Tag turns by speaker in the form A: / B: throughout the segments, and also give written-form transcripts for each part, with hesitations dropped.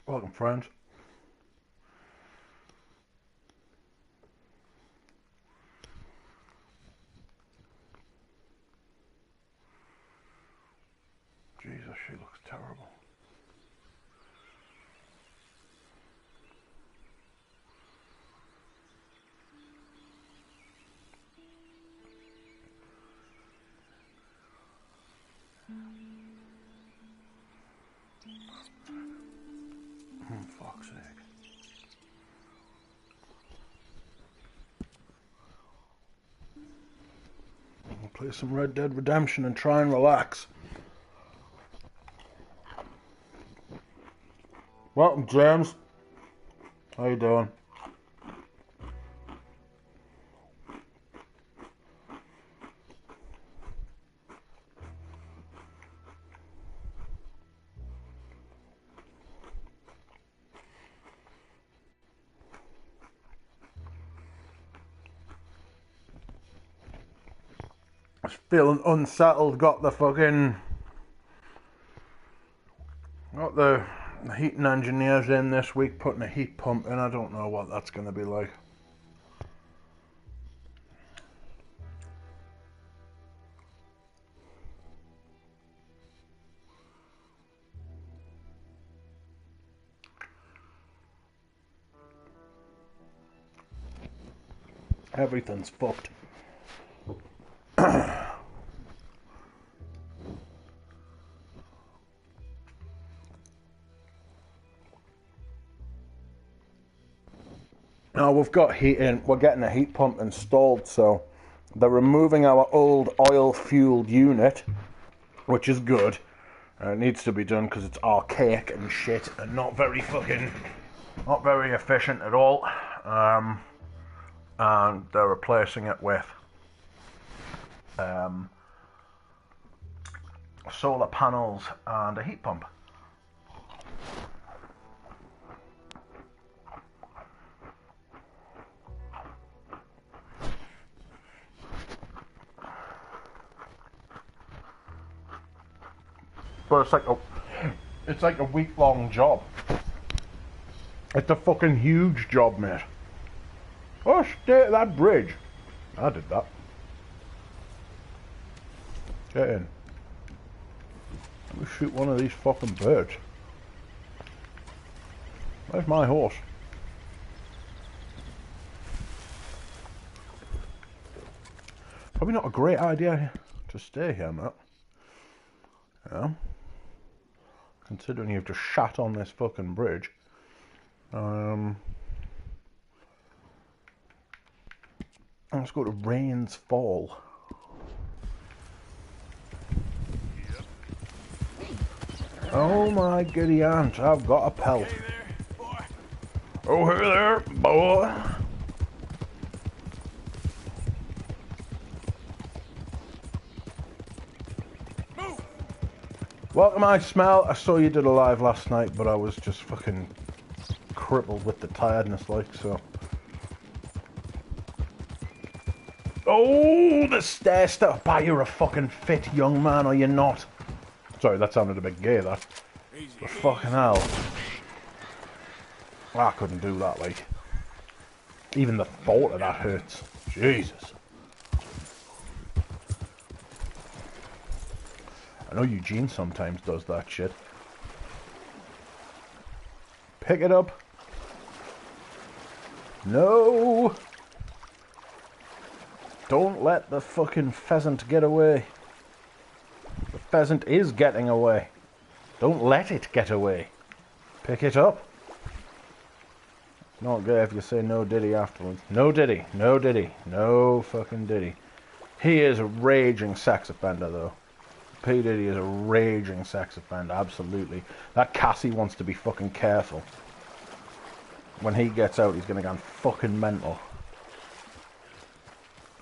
A: Welcome, friends. Jesus, she looks terrible. Fuck's sake. We'll play some Red Dead Redemption and try and relax. Welcome, James. How you doing? Feeling unsettled. Got the heating engineers in this week putting a heat pump in. I don't know what that's going to be like. Everything's fucked. Now we've got heating, we're getting a heat pump installed, so they're removing our old oil-fueled unit, which is good. It needs to be done because it's archaic and shit and not very efficient at all. And they're replacing it with solar panels and a heat pump. But it's like a week-long job. It's a fucking huge job, mate. Oh, stay at that bridge. I did that. Get in. Let me shoot one of these fucking birds. Where's my horse? Probably not a great idea to stay here, mate. Yeah. Considering you've just shat on this fucking bridge. Let's go to Rains Fall. Oh my giddy aunt, I've got a pelt.
B: Hey there, boy.
A: Oh, hey there, boy.
B: Move.
A: Welcome, I smell. I saw you did a live last night, but I was just fucking crippled with the tiredness, like, so. Oh, the stair stuff. Bah, you're a fucking fit young man, are you not? Sorry, that sounded a bit gay, that.
B: Easy.
A: But fucking hell. I couldn't do that, like. Even the thought of that hurts. Jesus. I know Eugene sometimes does that shit. Pick it up. No. Don't let the fucking pheasant get away. The pheasant is getting away. Don't let it get away. Pick it up. It's not gay if you say no diddy afterwards. No diddy. No diddy. No fucking diddy. He is a raging sex offender, though. P. Diddy is a raging sex offender, absolutely. That Cassie wants to be fucking careful. When he gets out, he's gonna go fucking mental.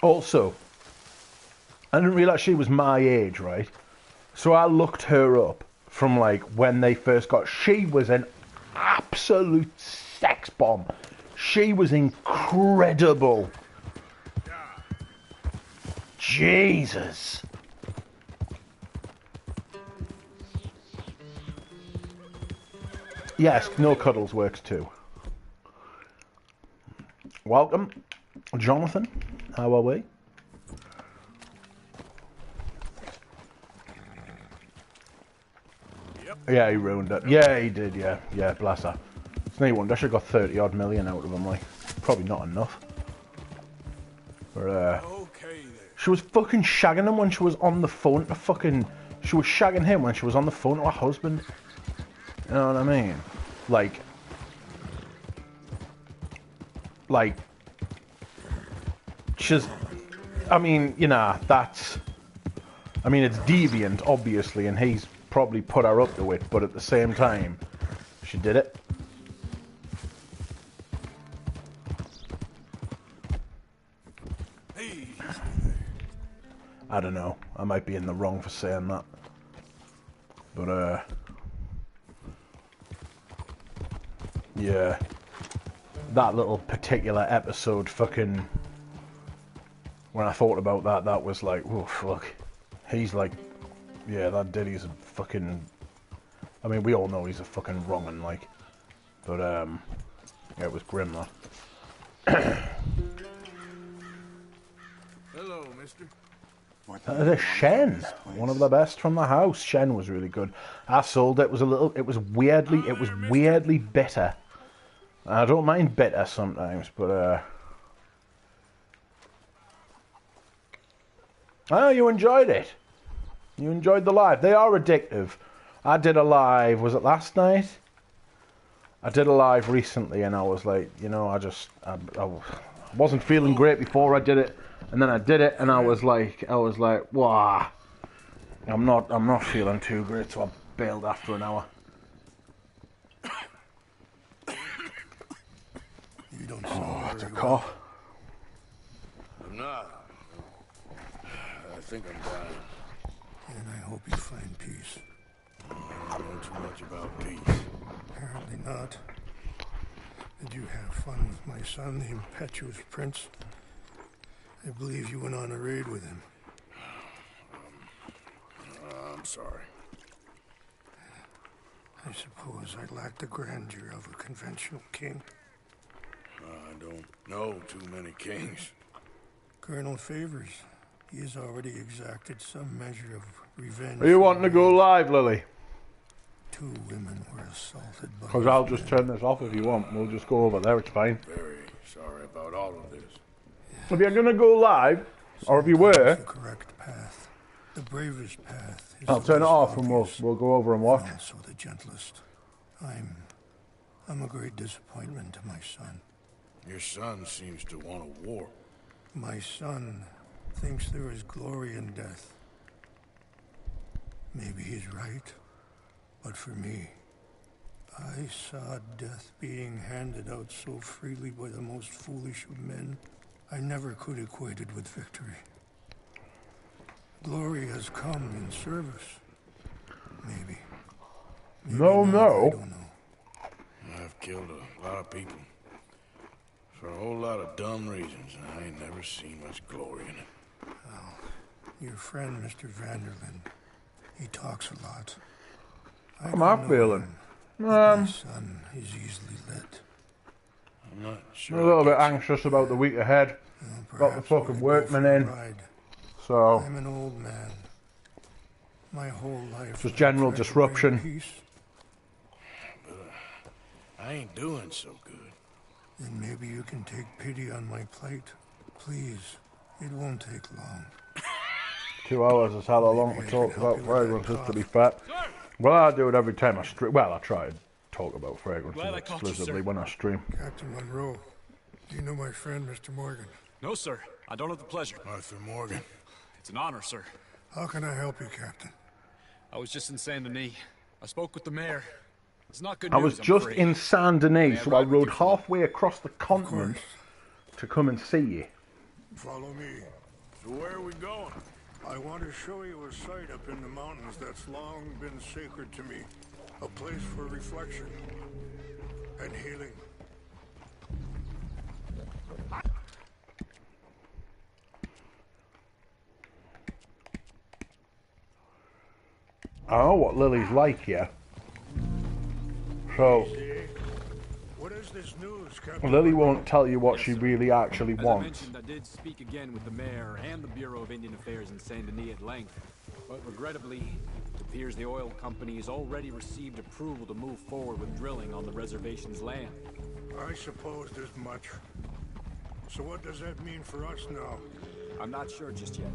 A: Also, I didn't realise she was my age, right? So I looked her up from like when they first got... She was an absolute sex bomb. She was incredible. Jesus. Yes, no cuddles works too. Welcome, Jonathan. How are we?
B: Yep.
A: Yeah, he ruined it. Yeah, he did. Yeah, yeah. Bless her. It's no wonder she got 30 odd million out of him. Like, probably not enough. But
B: Okay there.
A: she was fucking shagging him when she was on the phone to fucking. She was shagging him when she was on the phone to her husband. You know what I mean? Like, she's. I mean, you know, that's. I mean, it's deviant, obviously, and he's probably put her up to it, but at the same time, she did it.
B: Hey.
A: I don't know. I might be in the wrong for saying that. But, yeah. That little particular episode fucking... When I thought about that, that was like, oh, fuck. He's like... Yeah, that Diddy's a fucking... I mean, we all know he's a fucking wrong'un, like. But, yeah, it was grim, that.
B: Hello, mister.
A: That is Shen, one of the best from the house. Shen was really good. I sold it. It was weirdly bitter. I don't mind bitter sometimes, but oh, you enjoyed it. You enjoyed the live. They are addictive. I did a live. Was it last night? I did a live recently, and I was like, you know, I wasn't feeling great before I did it. And then I did it, and I was like, wow, I'm not feeling too great, so I bailed after an hour.
C: You don't
A: That's a cough.
B: I'm not. I think I'm dying.
C: And I hope you find peace.
B: I don't know too much about peace.
C: Apparently not. Did you have fun with my son, the impetuous prince? I believe you went on a raid with him.
B: I'm sorry.
C: I suppose I lacked the grandeur of a conventional king.
B: I don't know too many kings.
C: Colonel Favors, he has already exacted some measure of revenge.
A: Are you wanting to go live, Lily?
C: 2 women were assaulted by...
A: Because I'll just turn this off if you want. We'll just go over there. It's fine.
B: Very sorry about all of this.
A: If you're going to go live, or if you were...
C: The correct path. The bravest path is
A: I'll
C: the
A: turn it
C: least
A: off and
C: obvious,
A: we'll go over and watch.
C: and also the gentlest. I'm a great disappointment to my son.
B: Your son seems to want a war.
C: My son thinks there is glory in death. Maybe he's right, but for me, I saw death being handed out so freely by the most foolish of men. I never could equate it with victory. Glory has come in service. Maybe
A: No,
C: not,
A: no.
C: I don't know.
B: I've killed a lot of people. For a whole lot of dumb reasons, and I ain't never seen much glory in it.
C: Your friend, Mr. Vanderlyn, he talks a lot.
A: How am
C: don't
A: I
C: know
A: feeling?
C: him, but my son is easily lit.
B: I'm not
A: I'm
B: sure.
A: a little
B: I
A: bit
B: get you.
A: anxious about the week ahead. Got the
C: Perhaps
A: fucking
C: we'll go
A: workmen
C: for a
A: in.
C: ride.
A: So,
C: I'm an old man. My whole life.
A: Just
C: I've
A: general
C: tried to
A: disruption.
C: bring peace.
B: I ain't doing so good.
C: Then maybe you can take pity on my plight. Please, it won't take long.
A: 2 hours is how long we talk about fragrances, to be fair. Well, I do it every time I stream. Well, I try to talk about fragrances
D: Glad I caught you,
A: exclusively
D: sir.
A: when I stream.
C: Captain Monroe, do you know my friend, Mr. Morgan?
D: No, sir. I don't have the pleasure.
B: Arthur Morgan.
D: It's an honor, sir.
C: How can I help you, Captain?
D: I was just in Saint Denis. I spoke with the mayor. It's not good
A: I
D: news,
A: was
D: I'm
A: just
D: afraid.
A: in Saint Denis, so I
D: ride with
A: rode
D: you for-
A: halfway across the continent to come and see you.
C: Follow me.
B: So where are we going?
C: I want to show you a site up in the mountains that's long been sacred to me. A place for reflection and healing.
A: I know what Lily's like, yeah. So,
C: What is this news, Captain?
A: Lily won't tell you what
D: Yes,
A: she
D: sir.
A: really actually
D: As I
A: wants.
D: mentioned, I did speak again with the mayor and the Bureau of Indian Affairs in Saint Denis at length. But regrettably, it appears the oil company has already received approval to move forward with drilling on the reservation's land.
C: I supposed as much. So what does that mean for us now?
D: I'm not sure just yet.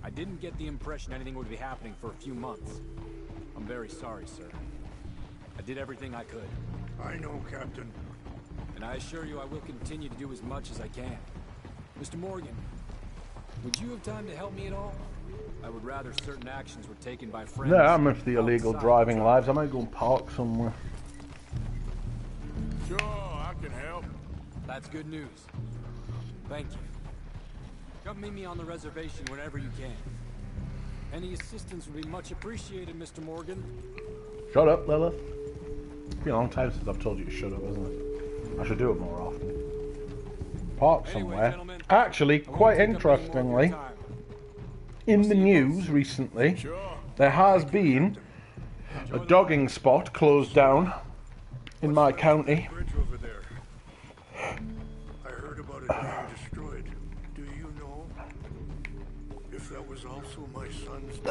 D: I didn't get the impression anything would be happening for a few months. I'm very sorry, sir. I did everything I could.
C: I know, Captain.
D: And I assure you I will continue to do as much as I can. Mr. Morgan, would you have time to help me at all? I would rather certain actions were taken by friends.
A: Yeah, I miss the illegal
D: outside
A: driving
D: the
A: lives. I might go and park somewhere.
B: Sure, I can help.
D: That's good news. Thank you. Come meet me on the reservation whenever you can. Any assistance would be much appreciated, Mr. Morgan.
A: Shut up, Lilith. It's been a long time since I've told you to shut up, isn't it? I should do it more often. Park
D: Anyway,
A: somewhere.
D: gentlemen,
A: Actually,
D: I won't
A: quite
D: take up any more of your
A: interestingly,
D: time.
A: in the news recently,
B: Sure.
A: there has been a dogging spot closed down in my county.
C: Bridge over there. I heard about it being destroyed. Do you know if that was also my son's?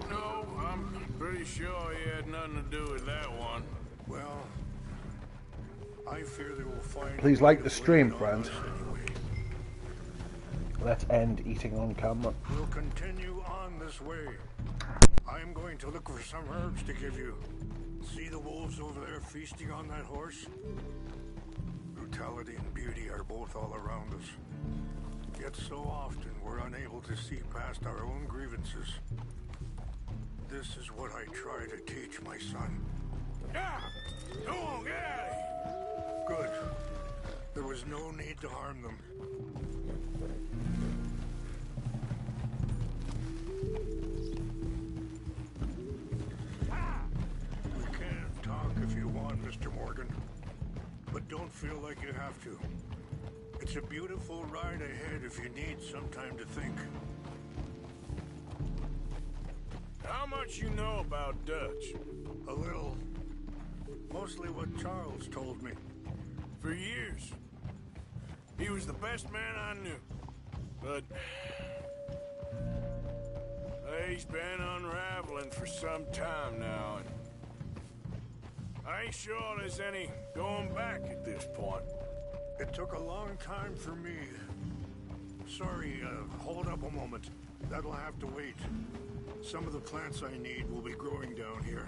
B: No, I'm pretty sure he had nothing to do with that one.
C: Well, I fear they will find.
A: Please
C: a way
A: like
C: to
A: the
C: blame
A: stream,
C: it on
A: friends.
C: us anyway.
A: Let's end eating on camera.
C: We'll continue on this way. I'm going to look for some herbs to give you. See the wolves over there feasting on that horse? Brutality and beauty are both all around us. Yet so often we're unable to see past our own grievances. This is what I try to teach my son.
B: Yeah! Come on, get out of here!
C: Good. There was no need to harm them. We can talk if you want, Mr. Morgan. But don't feel like you have to. It's a beautiful ride ahead if you need some time to think.
B: How much you know about Dutch?
C: A little. Mostly what Charles told me.
B: For years. He was the best man I knew. But... he's been unraveling for some time now, and... I ain't sure there's any going back at this point.
C: It took a long time for me. Sorry, hold up a moment. That'll have to wait. Some of the plants I need will be growing down here.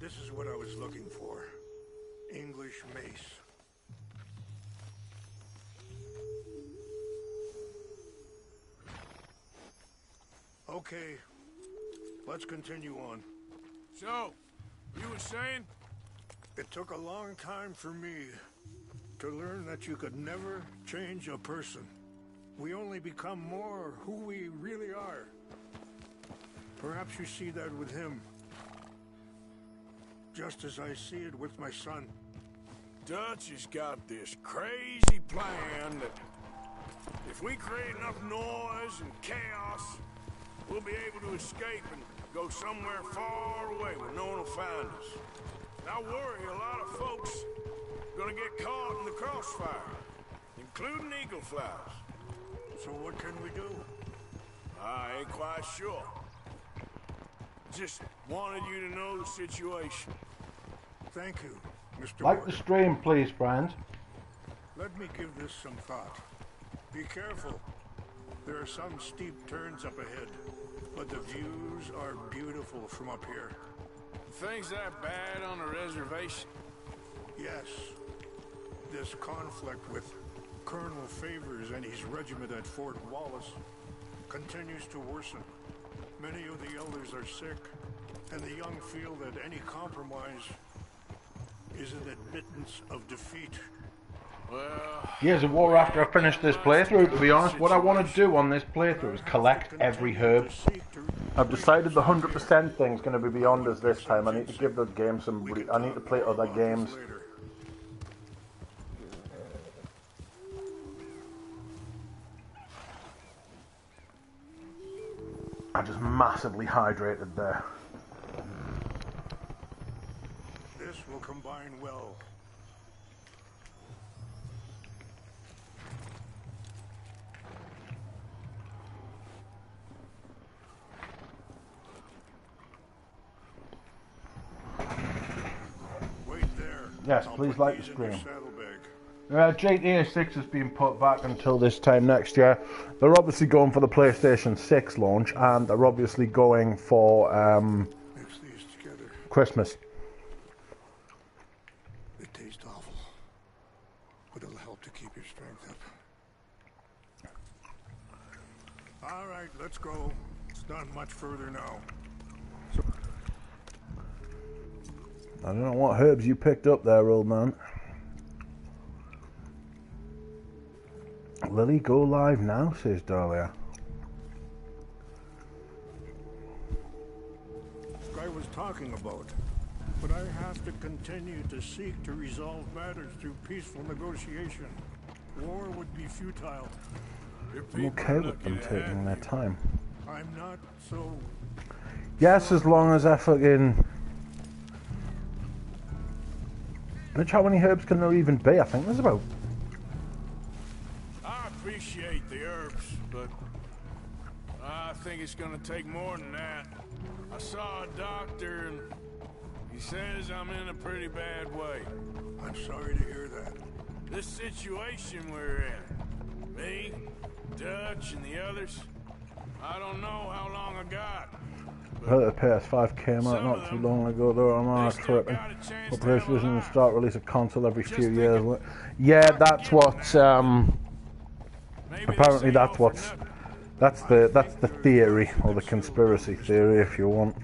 C: This is what I was looking for. English mace. Okay, let's continue on.
B: So, you were saying?
C: It took a long time for me to learn that you could never change a person. We only become more who we really are. Perhaps you see that with him. Just as I see it with my son.
B: Dutch has got this crazy plan that if we create enough noise and chaos, we'll be able to escape and go somewhere far away where no one will find us. And I worry a lot of folks are gonna get caught in the crossfire, including eagle flies.
C: So what can we do?
B: I ain't quite sure. Just wanted you to know the situation.
C: Thank you, Mr.
A: Like the
C: Morgan.
A: stream, please, friends.
C: Let me give this some thought. Be careful. There are some steep turns up ahead, but the views are beautiful from up here.
B: Things that bad on the reservation?
C: Yes. This conflict with Colonel Favors and his regiment at Fort Wallace continues to worsen. Many of the elders are sick, and the young feel that any compromise is an admittance of defeat.
B: Well,
A: Gears of War after I finish this playthrough, to be honest. What I want to do on this playthrough is collect every herb. I've decided the 100% thing's going to be beyond us this time. I need to give the game some... I need to play other games. I just massively hydrated there.
C: This will combine well. Wait there.
A: Yes,
C: I'll
A: please
C: put
A: like the
C: these in your
A: stream.
C: saddlebag.
A: GTA 6 has been put back until this time next year. They're obviously going for the PlayStation 6 launch, and they're obviously going for
C: Mix these together.
A: Christmas.
C: It tastes awful, but it'll help to keep your strength up. All right, let's go. It's not much further now.
A: I don't know what herbs you picked up there, old man. Lily, go live now, says Dahlia.
C: Guy was talking about, but I have to continue to seek to resolve matters through peaceful negotiation. War would be futile.
A: I'm okay with them taking their time.
C: I'm not so...
A: Yes, as long as I fucking... Mitch, how many herbs can there even be? I think there's about...
B: I appreciate the herbs, but I think it's gonna take more than that. I saw a doctor and he says I'm in a pretty bad way.
C: I'm sorry to hear that.
B: This situation we're in, me, Dutch, and the others, I don't know how long I got.
A: Well, the PS5 came out not too long ago, though. I'm on a trip. The PlayStation will start release a console every few years. Yeah, that's what. Apparently, that's what's. That's the theory, or the conspiracy theory, if you want.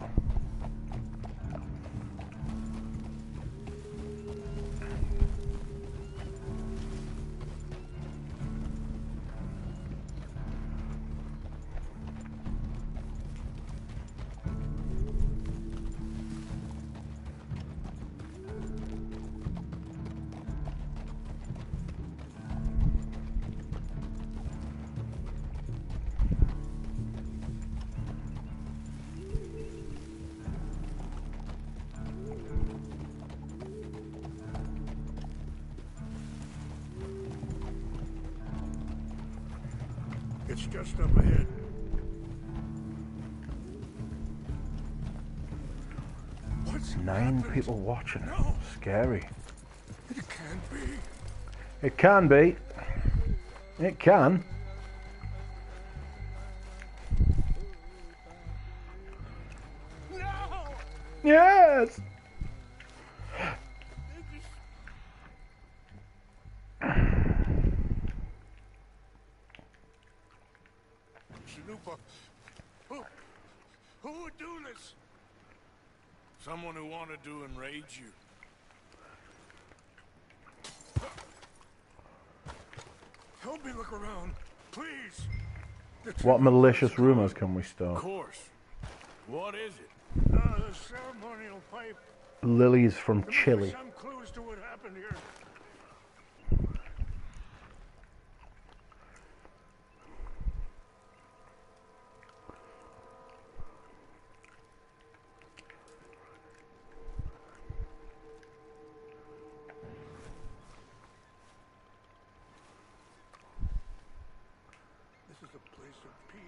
C: It's just up ahead. What's
A: 9
C: happened?
A: people watching.
C: No.
A: Scary.
C: It can't be.
A: It can be. It can.
C: No!
A: Yes!
C: Shanupa, who would do this?
B: Someone who wanted to enrage you.
C: Help me look around, please.
A: What malicious rumors can we
B: Of
A: start?
B: course. What is it?
C: The ceremonial pipe.
A: Lily's from
C: There must be
A: Chile.
C: some clues to what happened here. This is a place of peace.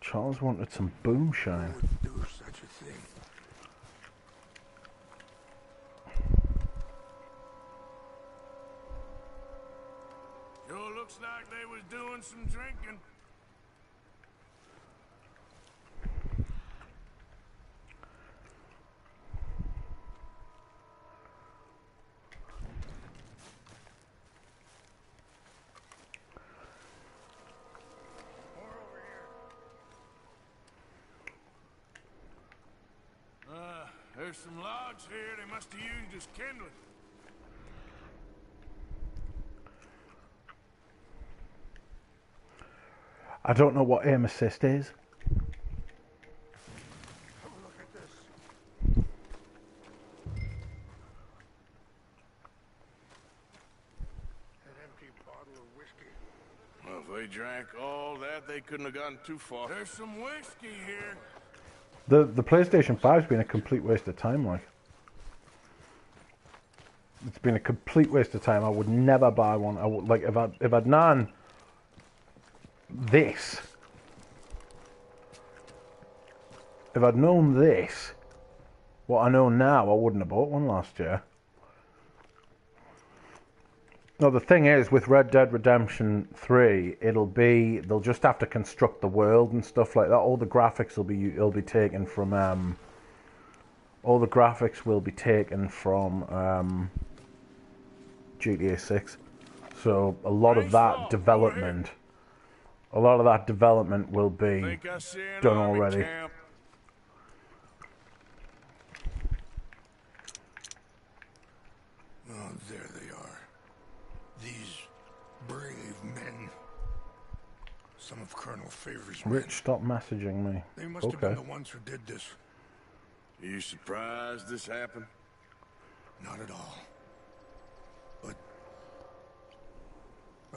A: Charles wanted some boom shine.
C: Who would do such a thing?
B: Sure looks like they was doing some drinking. There's some logs here they must have used as kindling.
A: I don't know what aim assist is.
C: Have a look at this. An empty bottle of whiskey.
B: Well, if they drank all that, they couldn't have gotten too far. There's some whiskey here.
A: The PlayStation 5's been a complete waste of time, like. It's been a complete waste of time. I would never buy one. I would, like, if I'd known this, if I'd known this, what I know now, I wouldn't have bought one last year. No, the thing is, with Red Dead Redemption 3, they'll just have to construct the world and stuff like that. All the graphics will be taken from, GTA 6. So a lot of that development will be done already.
B: Camp.
C: Oh, there they are. These brave men. Some of Colonel Favors' men.
A: Rich, stop messaging me.
C: They must have been the ones who did this.
B: Are you surprised this happened?
C: Not at all. But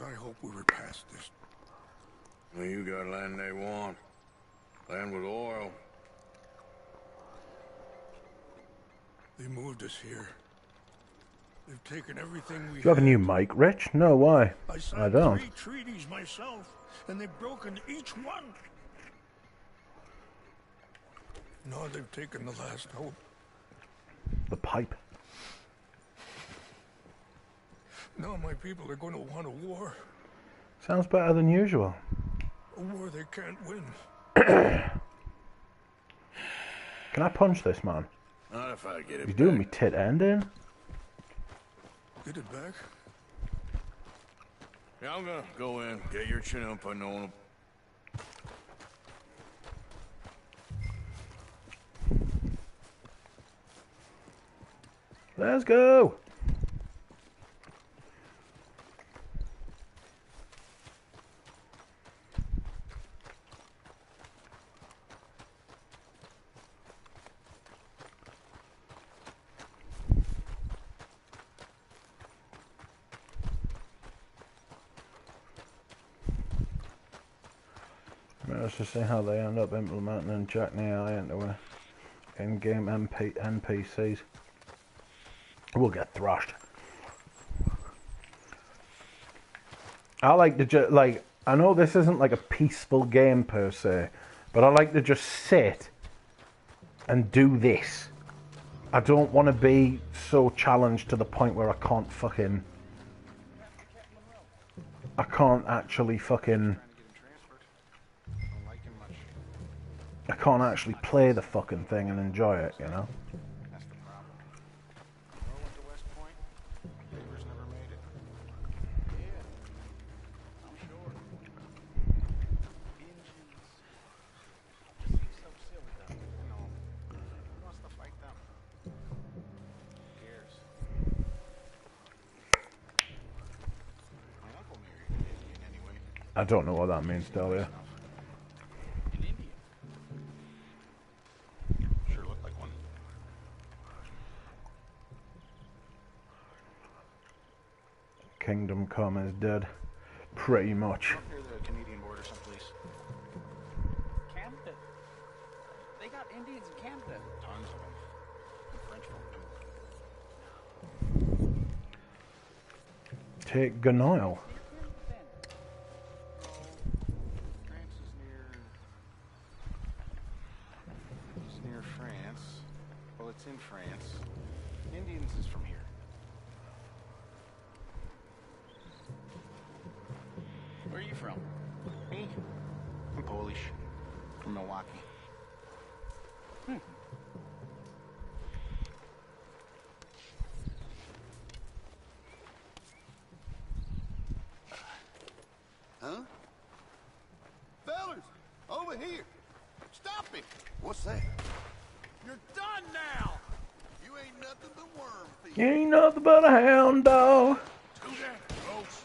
C: I hope we were past this.
B: Well, you got land they want. Land with oil.
C: They moved us here. They've taken everything we
A: Do you have a new mic, Rich? No, why? I don't.
C: 3 treaties myself, and they've broken each one. Now they've taken the last hope.
A: The pipe.
C: Now my people are going to want a war.
A: Sounds better than usual.
C: A war they can't win.
A: Can I punch this man?
B: Not if I get it
A: He's doing
B: back.
A: me tit ending.
C: Get it back?
B: Yeah, I'm gonna go in, get your chin up, I know him.
A: Let's go. Let's just see how they end up implementing and injecting AI into in-game NPCs. We'll get thrashed. I like to I know this isn't like a peaceful game per se, but I like to just sit and do this. I don't want to be so challenged to the point where I can't actually play the fucking thing and enjoy it, you know?
E: That's the problem. Earl went to West Point. Favors never made it. Yeah, I'm sure. Engines. Seems so silly, though. You know, who wants to fight them? Who cares? My uncle married an Indian anyway.
A: I don't know what that means, Dahlia.
E: An Indian. Sure looked like one.
A: Kingdom Come is dead. Pretty much.
E: Up near the Canadian border someplace.
F: Canada. They got Indians in Canada.
E: Tons of them. And French folk too.
A: Take Ganial.
E: France is near France. Well, it's in France. Indians is from here. Where are you from? Me? I'm Polish. From Milwaukee.
G: Huh? Fellas, over here. Stop it. What's that?
B: You're done now!
G: You ain't nothing but worm feed.
A: You ain't nothing but a hound dog.
B: Do that, folks.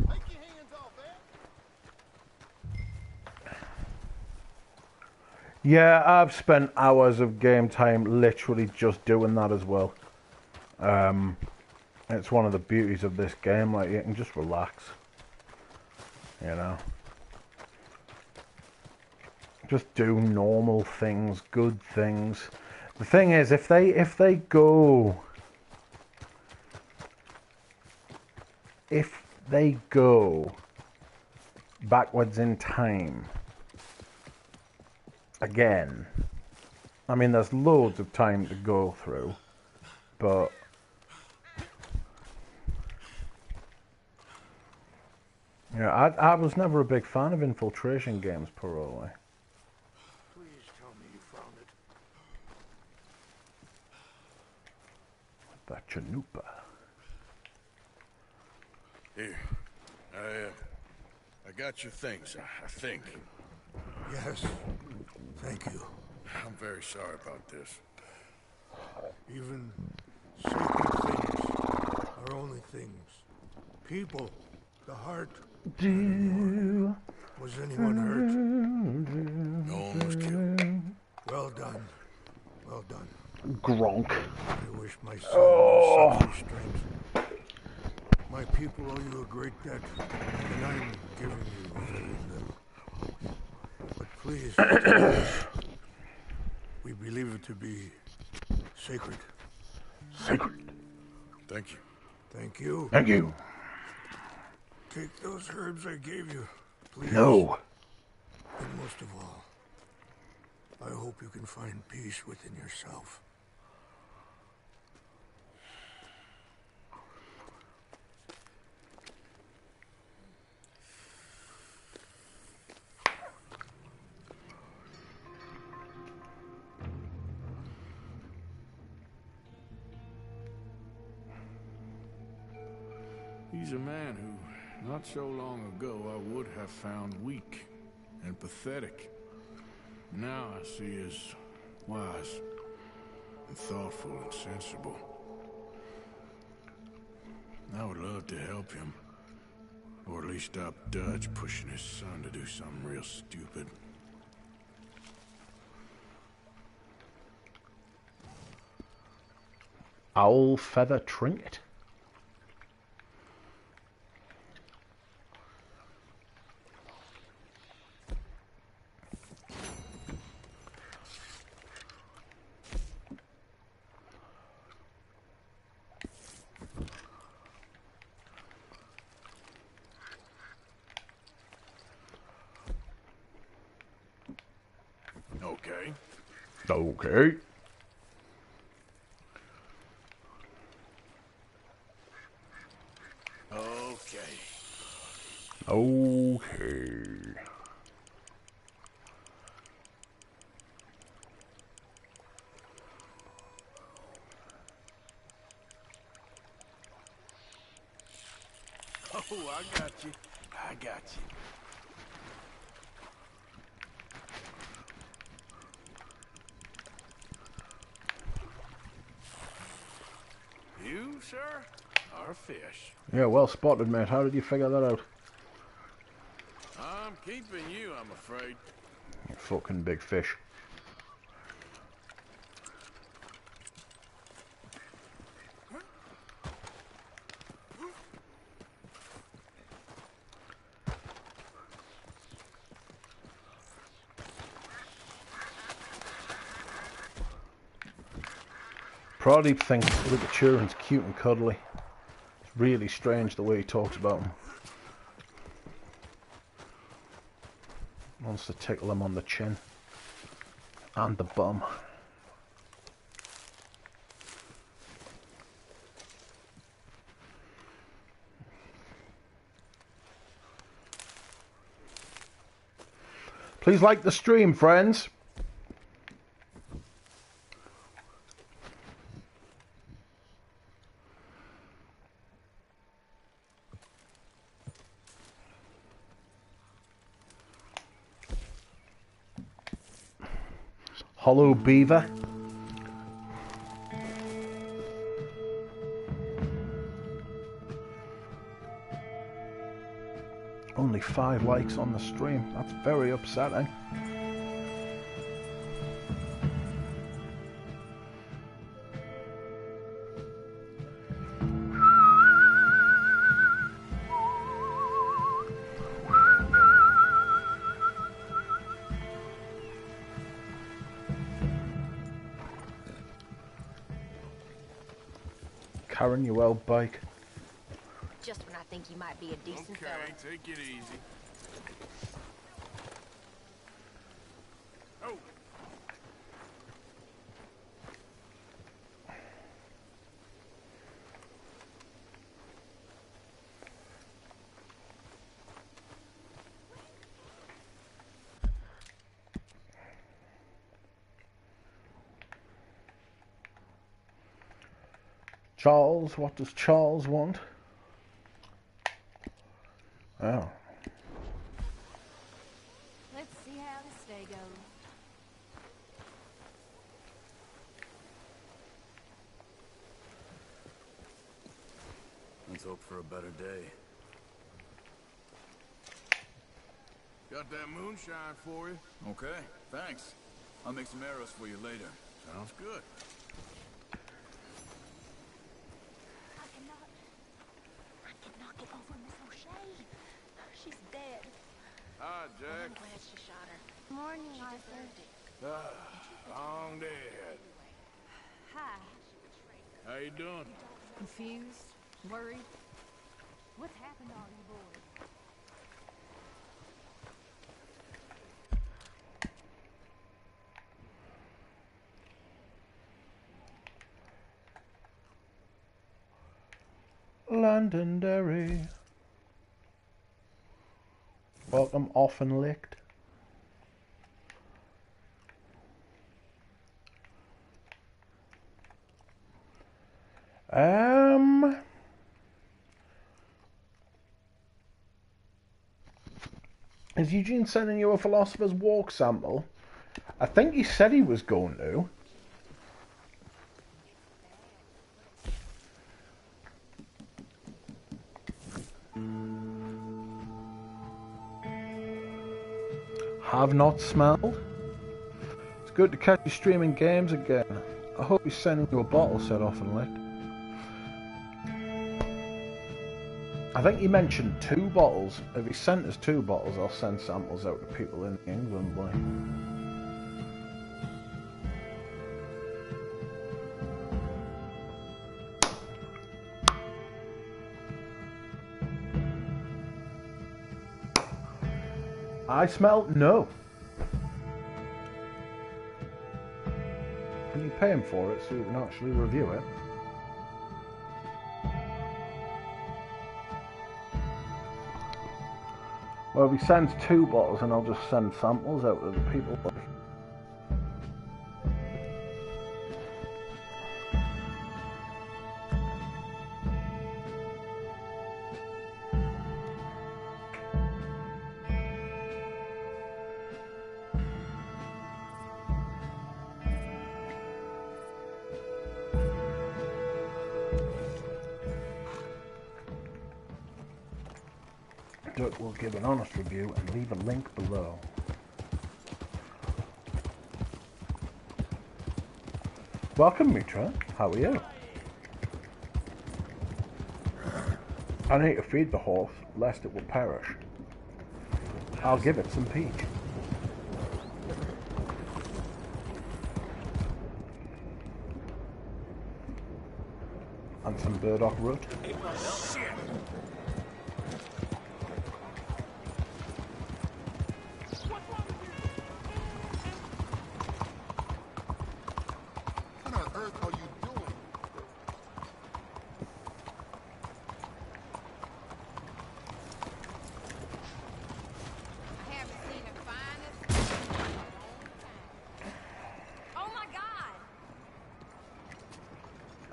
G: Take your hands off that.
A: Yeah, I've spent hours of game time literally just doing that as well. It's one of the beauties of this game, like you can just relax, you know. Just do normal things, good things. The thing is, if they go backwards in time again, I mean, there's loads of time to go through, but yeah, I was never a big fan of infiltration games, Parole.
C: Please tell me you found it.
A: That chanupa.
B: Here. I got your things, I think.
C: Yes. Thank you.
B: I'm very sorry about this.
C: Even sacred things are only things. People, the heart. Was anyone hurt?
B: No one was killed.
C: Well done. Well done.
A: Gronk.
C: I wish my son had such restraint. My people owe you a great debt, and I'm giving you very little. But please, we believe it to be sacred.
A: Sacred.
B: Thank you.
C: Thank you.
A: Thank you.
C: Take those herbs I gave you, please.
A: No.
C: And most of all, I hope you can find peace within yourself.
B: He's a man who, not so long ago, I would have found weak and pathetic. Now I see as wise and thoughtful and sensible. I would love to help him, or at least stop Dutch pushing his son to do something real stupid.
A: Owl feather trinket.
B: Okay.
A: Okay.
B: Okay.
A: Okay.
B: Oh, I got you. I got you. You, sir, are a fish.
A: Yeah, well spotted, mate. How did you figure that out?
B: I'm keeping you, I'm afraid.
A: You fucking big fish. Pradeep thinks little children's cute and cuddly. It's really strange the way he talks about them. Wants to tickle them on the chin and the bum. Please like the stream, friends. Hollow Beaver. Only 5 likes on the stream. That's very upsetting. Karen, you old bike.
H: Just when I think you might be a decent fella.
B: Okay, take it easy. Oh.
A: Charles, what does Charles want? Oh.
H: Let's see how this day goes.
I: Let's hope for a better day.
B: Got that moonshine for you.
I: Okay, thanks. I'll make some arrows for you later.
B: Sounds good.
H: I cannot get over Miss O'Shea. She's dead.
B: Hi,
H: I'm
B: Jack.
H: glad she shot her. Morning, Arthur.
B: Long dead.
H: Hi.
B: How you doing?
H: Confused? Worried? What's happened to all you boys?
A: Londonderry. Welcome, often licked. Is Eugene sending you a Philosopher's Walk sample? I think he said he was going to. Have not smelled. It's good to catch you streaming games again. I hope he's sending you a bottle set off and licked. I think he mentioned 2 bottles. If he sent us 2 bottles, I'll send samples out to people in England, boy. I smell no. Can you pay him for it so you can actually review it? Well, if he sends 2 bottles, and I'll just send samples out to the people. Dirk will give an honest review and leave a link below. Welcome, Mitra. How are you? I need to feed the horse, lest it will perish. I'll give it some peach. And some burdock root.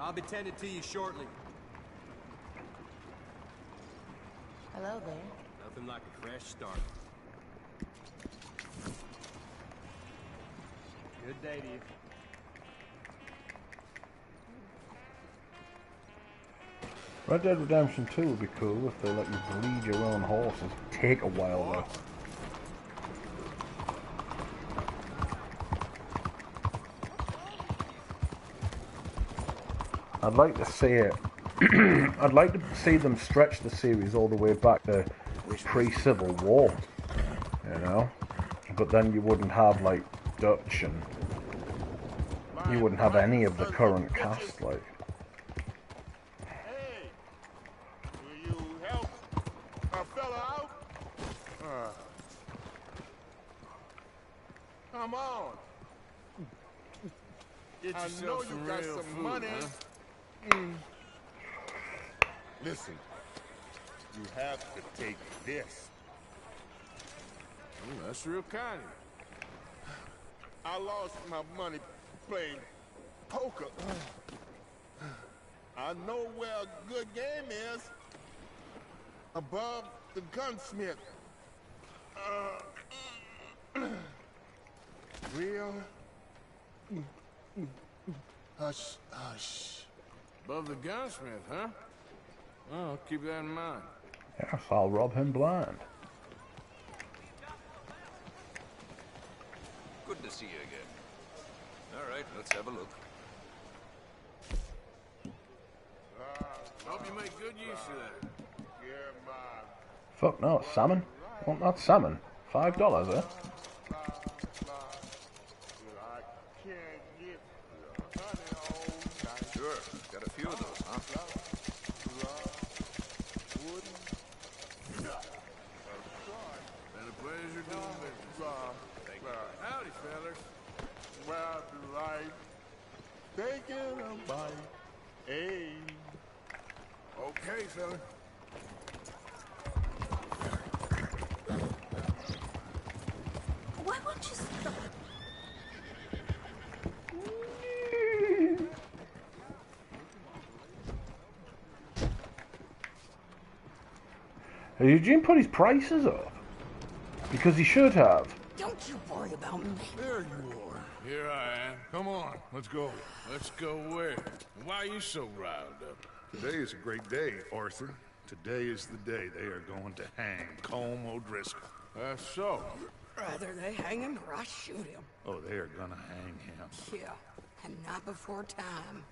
D: I'll be tended to you shortly.
H: Hello there.
D: Nothing like a fresh start.
E: Good day to you.
A: Red Dead Redemption 2 would be cool if they let you breed your own horses. Take a while though. I'd like to see it. I'd like to see them stretch the series all the way back to pre-Civil War, you know? But then you wouldn't have, like, Dutch and... You wouldn't have any of the current cast, like...
G: Hey, will you help a fella out? Come on.
B: Get
G: I
B: yourself
G: know you
B: some
G: got
B: real
G: some
B: food,
G: money.
B: huh?
G: Listen, you have to take this.
B: Ooh, that's real kind of you.
G: I lost my money playing poker. I know where a good game is. Above the gunsmith. Real. Hush, hush.
B: Above the gunsmith, huh? Oh, keep that in mind.
A: Yes, I'll rob him blind.
J: Good to see you again. All right, let's have a look.
B: Hope you make good use of that.
G: Yeah, man.
A: Fuck no, salmon? Want that salmon? $5, eh?
G: I can't get honey all night.
J: Sure, got a few of those, huh?
B: Been a pleasure doing business.
J: Thank you.
B: Howdy, fellas.
G: Well, right. Taking a bite. Hey.
B: Okay, fella.
H: Why won't you stop?
A: Eugene put his prices up. Because he should have.
H: Don't you worry about me.
B: There you are. Here I am. Come on, let's go. Let's go where? Why are you so riled up?
K: Today is a great day, Arthur. Today is the day they are going to hang Colm O'Driscoll.
B: That's so.
L: Rather they hang him or I shoot him.
K: Oh, they are gonna hang him.
L: Yeah, and not before time.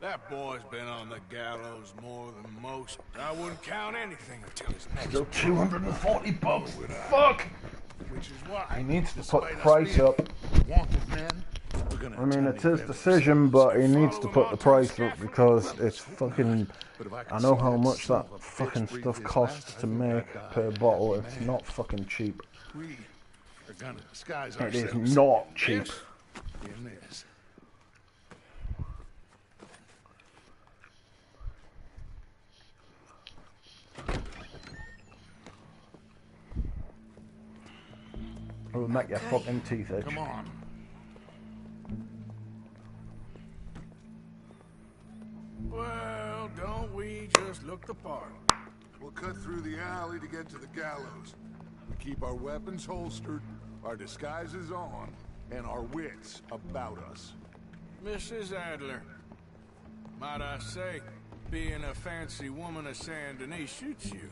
B: That boy's been on the gallows more than most. I wouldn't count anything until his next.
A: Still 240 bucks. Fuck!
B: Which is why
A: He needs to put the price up.
K: Wanted men.
A: I mean, it's his decision, but he needs to put the price up because it's fucking... I know how much that fucking stuff costs to make per bottle. It's not fucking cheap.
K: We are gonna disguise
A: It
K: ourselves.
A: is not cheap.
K: In this.
A: It will make your fucking teeth itch.
K: Come on.
B: Well, don't we just look the part?
G: We'll cut through the alley to get to the gallows. We keep our weapons holstered, our disguises on, and our wits about us.
B: Mrs. Adler, might I say, being a fancy woman of Saint Denis suits you.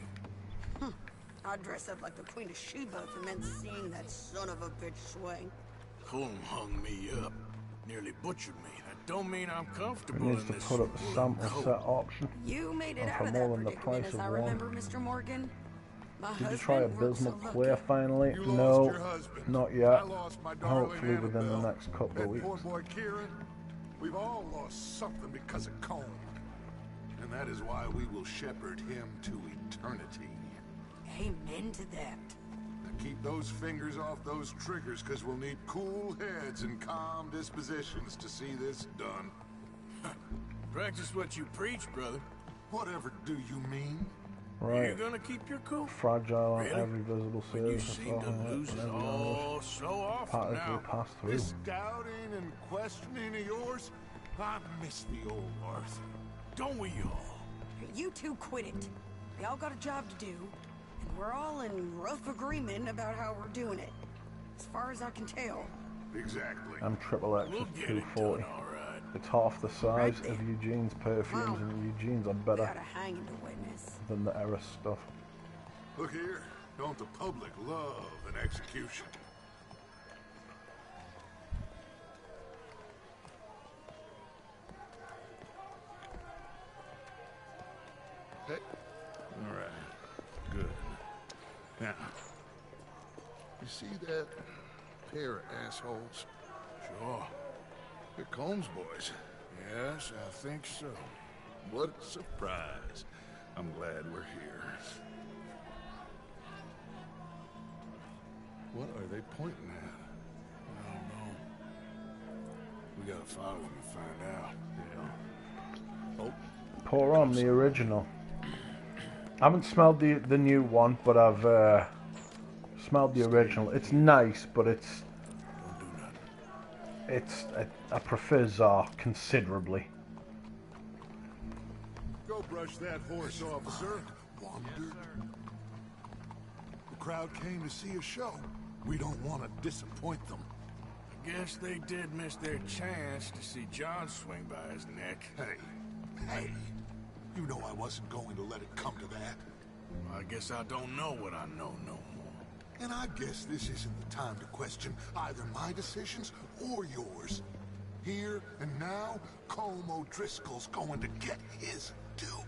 L: I'd dress up like the Queen of Sheba if it meant seeing that son of a bitch swing.
B: Colm hung me up, nearly butchered me. That don't mean I'm
A: It
B: comfortable
A: needs
B: in
A: to
B: this
A: put up the sample
B: coat.
A: set option.
L: You made it
A: And
L: out
A: for
L: of
A: more
L: that
A: than the
L: predicament,
A: price
L: as I
A: of one.
L: remember, Mr. Morgan. My
A: Did you
L: husband
A: try
L: worked
A: Abysmal
L: so
A: Clear
L: lucky.
A: finally?
G: You lost
A: No,
G: your husband.
A: not
G: I
A: yet.
G: lost my darling
A: Hopefully within the
G: Annabelle.
A: next couple of
G: That
A: weeks.
G: poor boy Kieran. We've all lost something because of Colm. And that is why we will shepherd him to eternity.
L: Amen to that.
G: Now keep those fingers off those triggers, because we'll need cool heads and calm dispositions to see this done.
B: Practice what you preach, brother.
G: Whatever do you mean?
A: Right.
B: You're gonna keep your cool.
A: Fragile on
B: Really?
A: every visible
B: When you
A: surface.
B: seem to lose it all so often
A: Part as
B: now.
A: we pass through.
G: This doubting and questioning of yours, I miss the old Arthur.
B: Don't we all?
L: You two quit it. Y'all got a job to do, and we're all in rough agreement about how we're doing it. As far as I can tell.
G: Exactly.
A: And Triple X is 240. It's half the size of Eugene's perfumes, and Eugene's are better than the Eris stuff.
G: Look here, don't the public love an execution? Hey. All right. Good. Now, you see that pair of assholes?
B: Sure.
G: They're Combs boys.
B: Yes, I think so.
G: What a surprise. I'm glad we're here. What are they pointing at?
B: I don't know. We gotta follow them and find out.
G: Yeah. Oh.
A: Pour on the original. I haven't smelled the new one, but I've smelled the original. It's nice, but it's I prefer Tsar considerably.
G: Go brush that horse, officer. Wandered. The crowd came to see a show. We don't want to disappoint them.
B: I guess they did miss their chance to see John swing by his neck.
G: Hey, you know I wasn't going to let it come to that.
B: I guess I don't know what I know no more.
G: And I guess this isn't the time to question either my decisions or yours. Here and now, Colm O'Driscoll's going to get his due.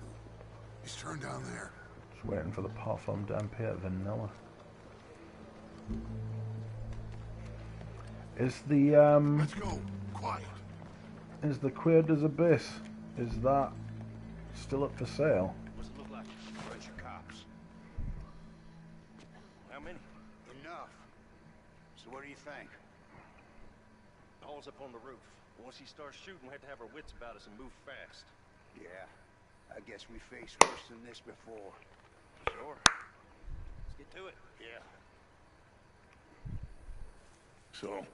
G: He's turned down there.
A: Just waiting for the Parfum d'Empire vanilla. Is the
G: Let's go. Quiet.
A: Is the Queer des Abyss, is that still up for sale?
E: What's it look like? Where's your cops? How many? Enough. So what do you think? Paul's up on the roof. Once he starts shooting, we have to have our wits about us and move fast.
M: Yeah. I guess we faced worse than this before.
E: Sure. Let's get to it.
M: Yeah.
G: So,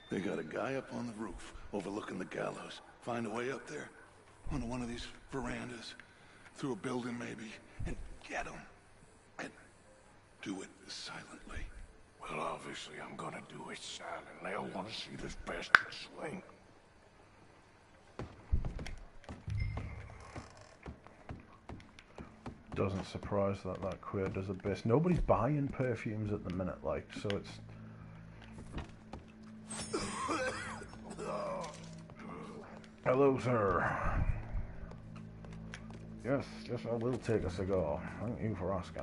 G: they got a guy up on the roof, overlooking the gallows. Find a way up there, onto one of these verandas, through a building maybe, and get him. And do it silently.
B: Well, obviously I'm gonna do it silently. I want to see this bastard swing.
A: Doesn't surprise that Queer des Abyss. Nobody's buying perfumes at the minute, like, so it's... Hello, sir. Yes, I will take a cigar. Thank you for asking.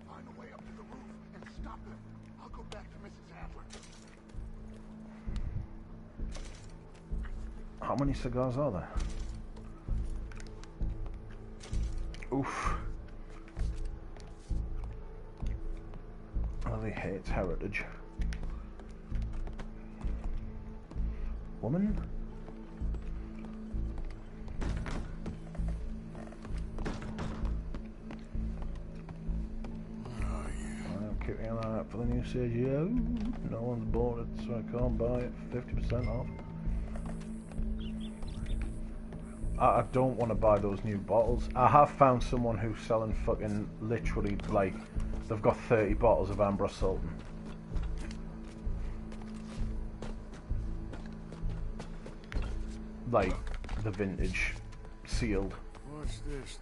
G: Find a way up to the roof and stop them. I'll go back to Mrs. Adler.
A: How many cigars are there? Oof. Lily hates heritage. Woman? I'm keeping an eye out for the new CGO. No one's bought it, so I can't buy it. 50% off. I don't want to buy those new bottles. I have found someone who's selling fucking literally, like, they've got 30 bottles of Ambrose Sultan. Like, the vintage, sealed.
B: What's this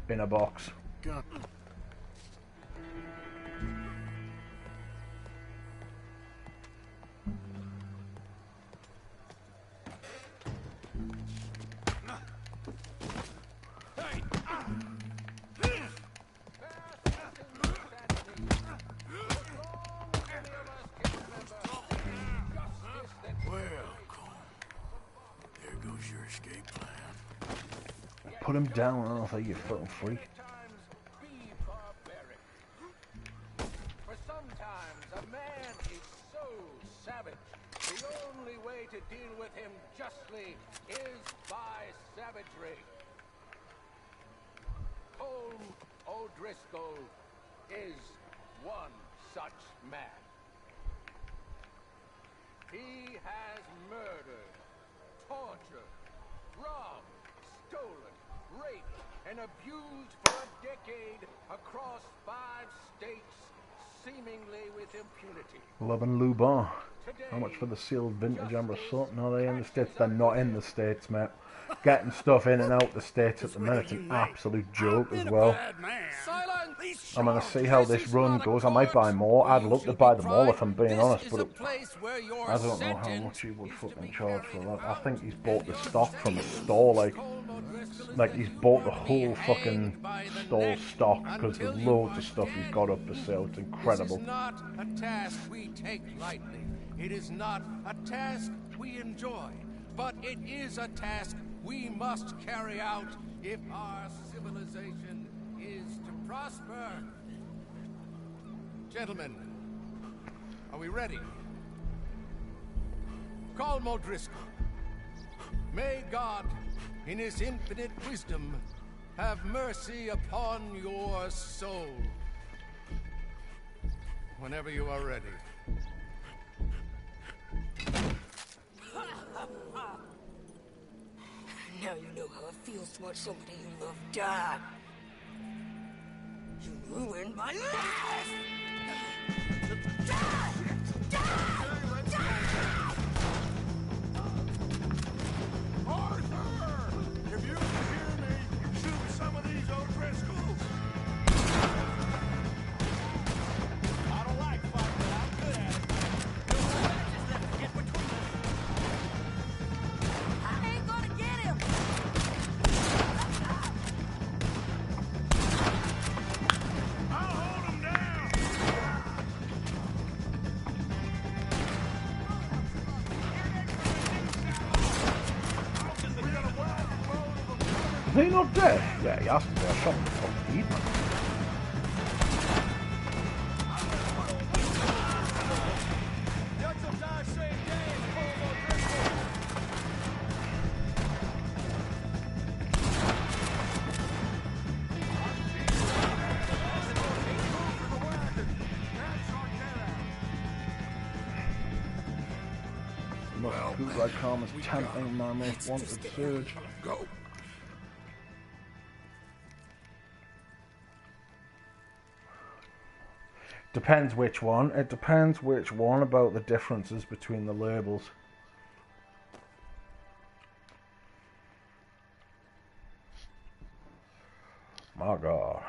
B: then?
A: In a box.
B: Gun.
A: Put him down, I don't think you fucking freak.
N: For sometimes a man is so savage, the only way to deal with him justly is by savagery. Colm O'Driscoll is one such man. He has murdered, tortured, robbed, stolen, raped, and abused for a decade across 5 states, seemingly with impunity.
A: Loving Lubin. How much for the sealed vintage amber assault? No, they're in the States. They're not in the States, mate. Getting stuff in and out the States at the minute's an absolute joke as well. I'm going to see how this run goes. I might buy more. I'd love to buy them all if I'm being honest, but I don't know how much he would fucking charge for that. I think he's bought the stock from the store, like he's bought the whole fucking store stock, because there's loads of stuff he's got up for sale. It's incredible.
N: This is not a task we take lightly. It is not a task we enjoy, but it is a task we must carry out if our civilization is to prosper. Gentlemen, are we ready? Colm O'Driscoll, may God, in his infinite wisdom, have mercy upon your soul. Whenever you are ready.
L: Now you know how it feels to watch somebody you love die. You ruined my life! Die!
B: Arthur! If you can hear me, shoot some of these O'Driscolls! I don't like fighting, but I'm good at it. Just let it get between us.
L: I ain't gonna get him!
B: I'll hold him down!
A: Is he not dead? Yeah, he has to be. I shot him from the heat, man. Must bootleg Karma's tempting my most wanted surge.
B: Go!
A: Depends which one. It depends which one about the differences between the labels. My God.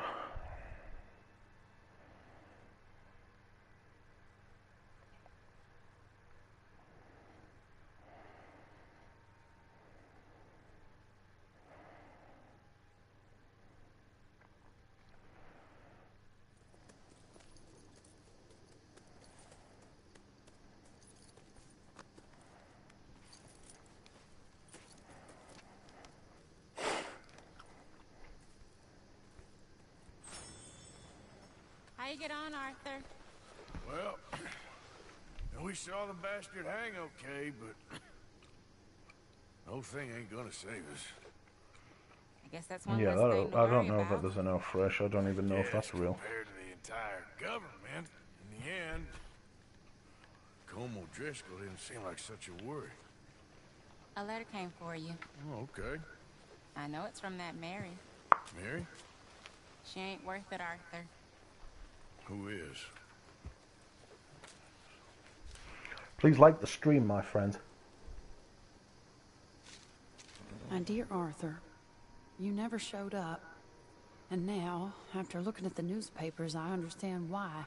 H: How you get on, Arthur?
B: Well, we saw the bastard hang okay, but the whole thing ain't gonna save us.
H: I guess that's one
A: Yeah,
H: less thing to
A: I
H: worry
A: don't know
H: about.
A: that there's enough fresh. I don't even know if that's real.
B: Compared to the entire government, in the end, Colm O'Driscoll didn't seem like such a worry.
H: A letter came for you.
B: Oh, okay.
H: I know it's from that Mary.
B: Mary?
H: She ain't worth it, Arthur.
B: Who is?
A: Please like the stream, my friend.
O: My dear Arthur, you never showed up. And now, after looking at the newspapers, I understand why.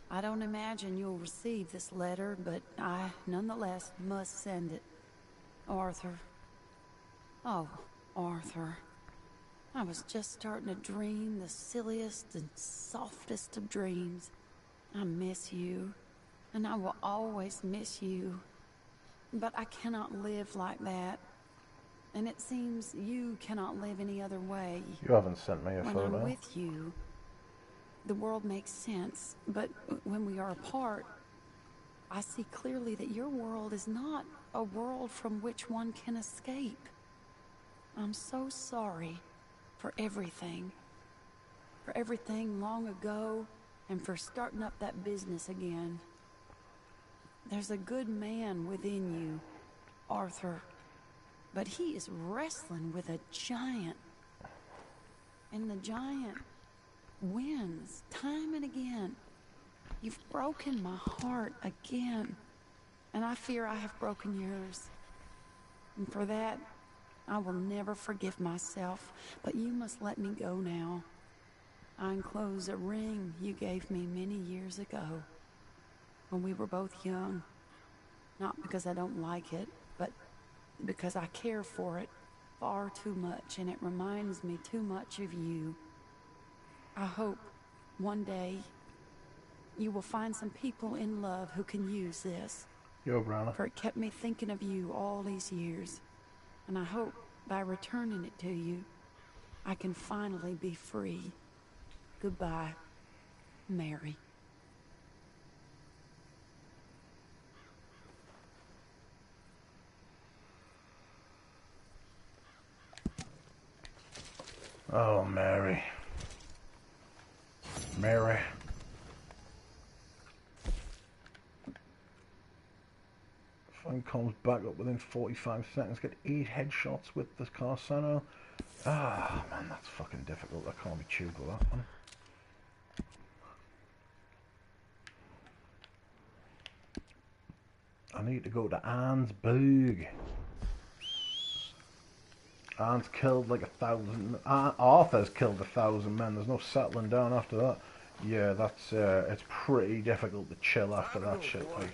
O: I don't imagine you'll receive this letter, but I, nonetheless, must send it. Arthur. Oh, Arthur. I was just starting to dream the silliest and softest of dreams. I miss you, and I will always miss you. But I cannot live like that. And it seems you cannot live any other way.
A: You haven't sent me a
O: When
A: photo.
O: I'm with you, the world makes sense. But when we are apart, I see clearly that your world is not a world from which one can escape. I'm so sorry for everything. For everything long ago, and for starting up that business again. There's a good man within you, Arthur. But he is wrestling with a giant. And the giant wins time and again. You've broken my heart again, and I fear I have broken yours. And for that, I will never forgive myself, but you must let me go now. I enclose a ring you gave me many years ago, when we were both young. Not because I don't like it, but because I care for it far too much, and it reminds me too much of you. I hope one day you will find some people in love who can use this.
A: Yo, Brianna.
O: For it kept me thinking of you all these years. And I hope by returning it to you, I can finally be free. Goodbye, Mary.
A: Oh, Mary. Mary. Phone comes back up within 45 seconds. Get 8 headshots with the Carsano. Ah, man, that's fucking difficult. That can't be tunable, that one. I need to go to Arnsburg. Arn's killed like 1,000. Arthur's killed 1,000 men. There's no settling down after that. Yeah, that's it's pretty difficult to chill after that shit. Like,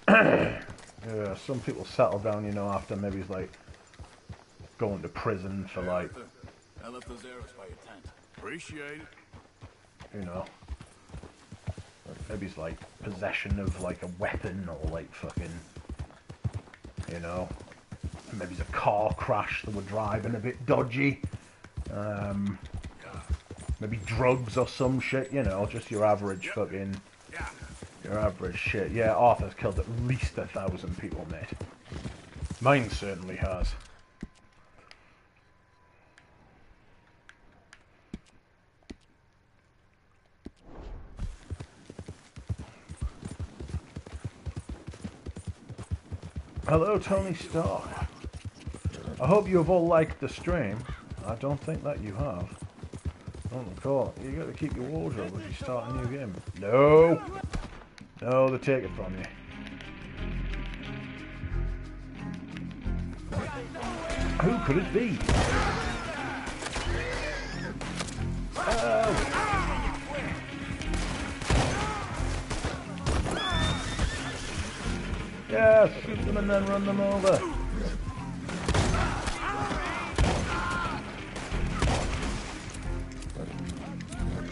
A: yeah, some people settle down, you know, after maybe it's like going to prison for like.
I: I left those arrows by your tent.
B: Appreciate it.
A: You know, maybe it's like possession of like a weapon or like fucking, you know, maybe it's a car crash that we're driving a bit dodgy. Maybe drugs or some shit, you know, just your average fucking, your average shit. Yeah, Arthur's killed at least 1,000 people, mate. Mine certainly has. Hello, Tony Stark. I hope you have all liked the stream. I don't think that you have. I don't recall. You got to keep your wardrobe as you start a new game. No! No, they take it from you. Who could it be? Oh! Yeah, shoot them and then run them over.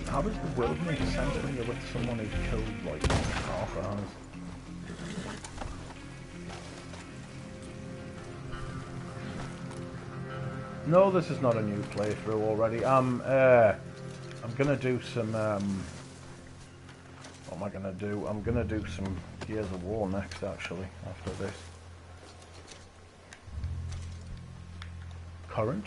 A: How does the world make sense when you're with someone who killed like half ours? No, this is not a new playthrough already. I'm gonna do some what am I gonna do? I'm gonna do some Gears of War next, actually, after this. Current?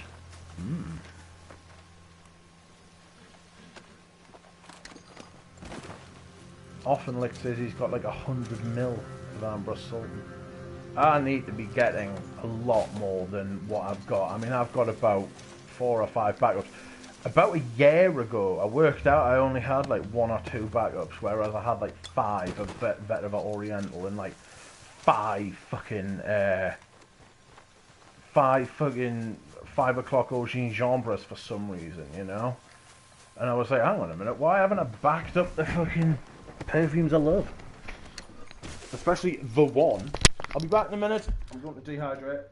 A: Offenlich says he's got like 100 mil of Ambrose Sultan. I need to be getting a lot more than what I've got. I mean, I've got about 4 or 5 backups. About a year ago, I worked out I only had like 1 or 2 backups, whereas I had like 5 of Veteran Oriental and like 5 fucking 5 o'clock Aubergine Jambres for some reason, you know? And I was like, hang on a minute, why haven't I backed up the fucking perfumes I love? Especially the one. I'll be back in a minute. I'm going to dehydrate.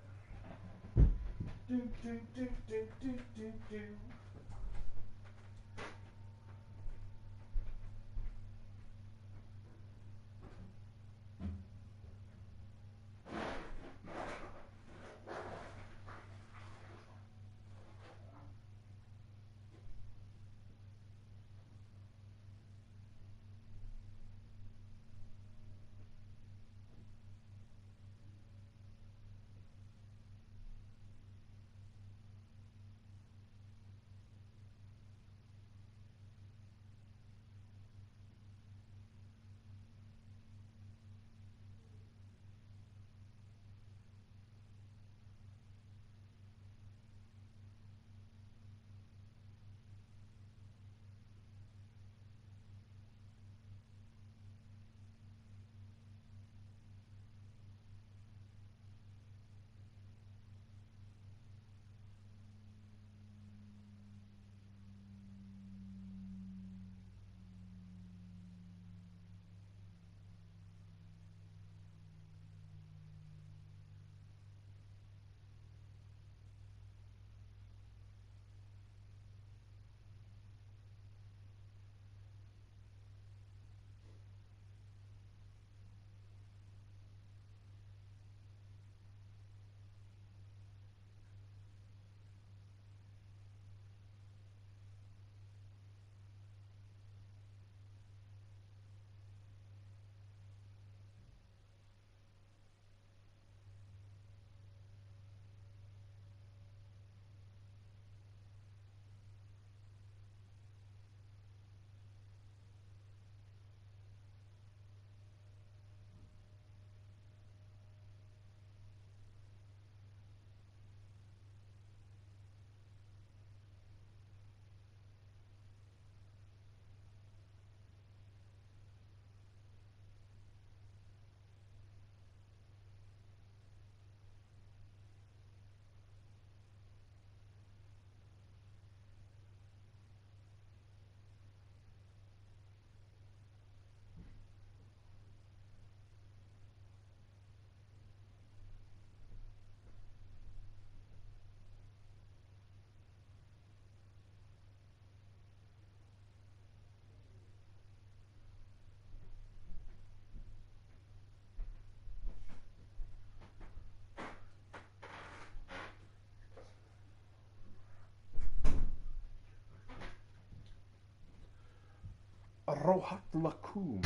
A: Rohat Lacum.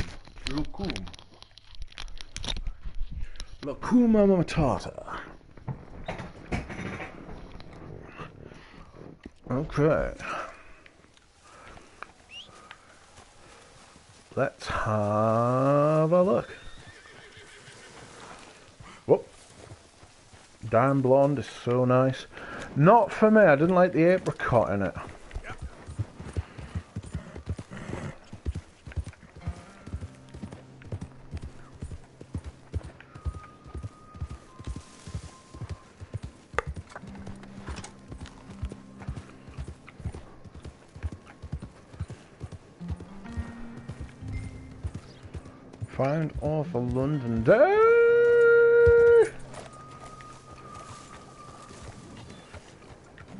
A: Lacuma Matata. Okay. Let's have a look. Whoop. Damn blonde is so nice. Not for me, I didn't like the apricot in it. Find off a London day.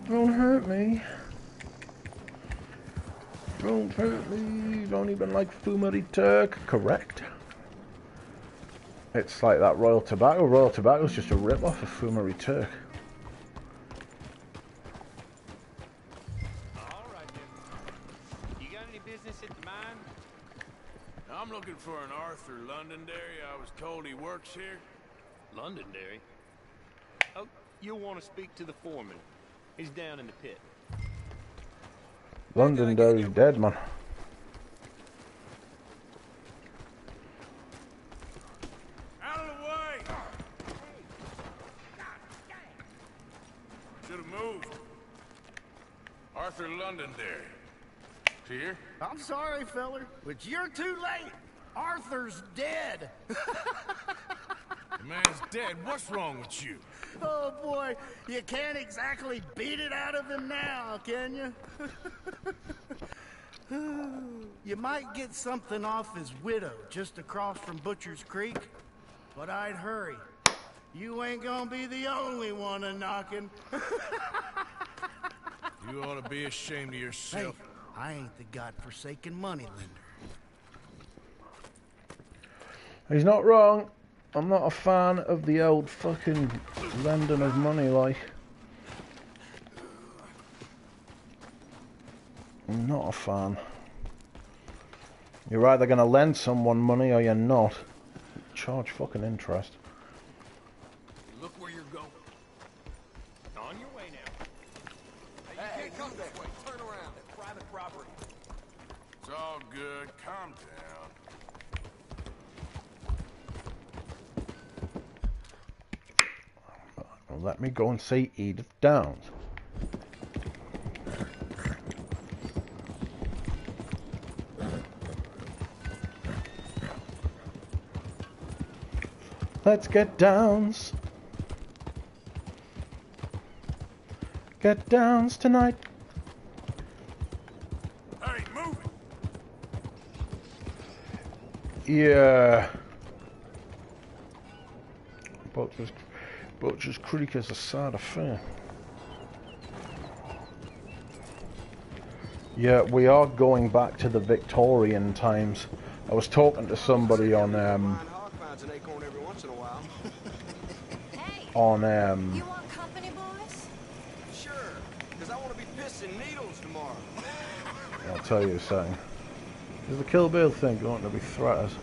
A: Don't hurt me. Don't hurt me. Don't even like Fumari Turk. Correct. It's like that Royal Tobacco. Royal Tobacco is just a rip-off of Fumari Turk.
B: I'm looking for an Arthur Londonderry. I was told he works here.
P: Londonderry? Oh, you'll want to speak to the foreman. He's down in the pit.
A: Londonderry's dead, man.
B: Out of the way! Should have moved. Arthur Londonderry. Here?
E: I'm sorry, feller, but you're too late. Arthur's dead.
B: The man's dead. What's wrong with you?
E: Oh, boy. You can't exactly beat it out of him now, can you? You might get something off his widow just across from Butcher's Creek, but I'd hurry. You ain't gonna be the only one a-knocking.
B: You ought to be ashamed of yourself.
E: Hey, I ain't the godforsaken moneylender.
A: He's not wrong. I'm not a fan of the old fucking lending of money, like. I'm not a fan. You're either gonna lend someone money or you're not. Charge fucking interest.
P: Look where you're going. On your way now. Hey, you can't come this way. Turn around. It's private property.
B: It's all good. Calm down.
A: Well, let me go and see Edith Downs. Let's get Downs. Get Downs tonight.
B: Hey, move it.
A: Yeah. Butcher's Creek is a sad affair. Yeah, we are going back to the Victorian times. I was talking to somebody on
Q: You want company, boys?
M: Sure, because I want to be pissing needles tomorrow.
A: I'll tell you something. Is the Kill Bill thing going to be threatened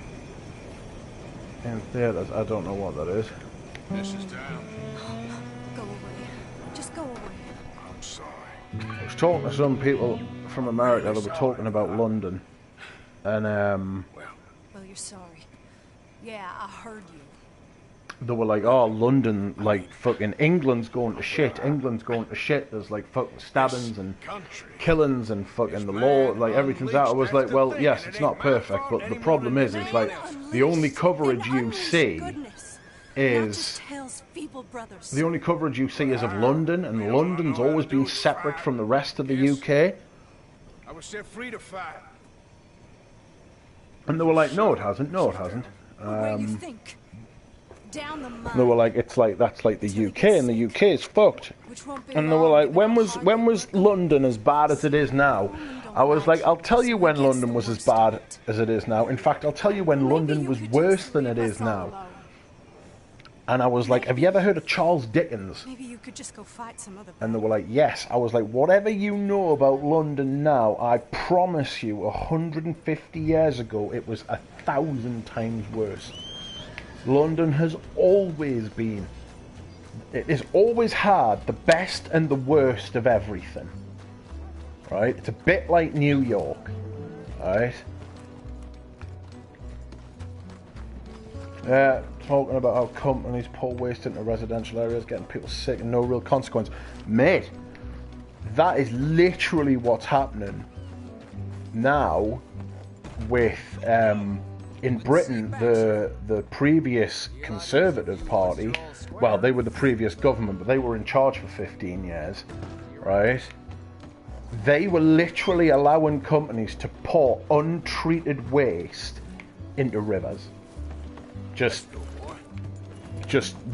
A: in theatres? I don't know what that is.
B: This is down.
Q: Go away. Just go away.
B: I'm sorry.
A: I was talking to some people from America that were talking about London, and
Q: Well, you're sorry. Yeah, I heard you.
A: they were like, "Oh, London, like fucking England's going to shit. England's going to shit. There's like fucking stabbings and killings and fucking the law, like everything's out." I was like, "Well, yes, it's not perfect, but the problem is like the only coverage you see is the only coverage you see is of London, and London's always been separate from the rest of the UK."
B: I was set free to fight.
A: And they were like, "No, it hasn't. No, it hasn't."
Q: Where you think? Down the mine.
A: They were like, "It's like that's like the UK, and the UK is fucked." And they were like, "When was London as bad as it is now?" I was like, "I'll tell you when London was as bad as it is now. In fact, I'll tell you when London was worse than it is now. And I was like, have you ever heard of Charles Dickens?
Q: Maybe you could just go fight some other.
A: And they were like, yes. I was like, whatever you know about London now, I promise you 150 years ago it was 1,000 times worse. London has always been, it has always had the best and the worst of everything. Right? It's a bit like New York. Right? Yeah, talking about how companies pour waste into residential areas, getting people sick and no real consequence. Mate, that is literally what's happening now with, in Britain, the previous Conservative Party, well, they were the previous government, but they were in charge for 15 years, right? They were literally allowing companies to pour untreated waste into rivers. Just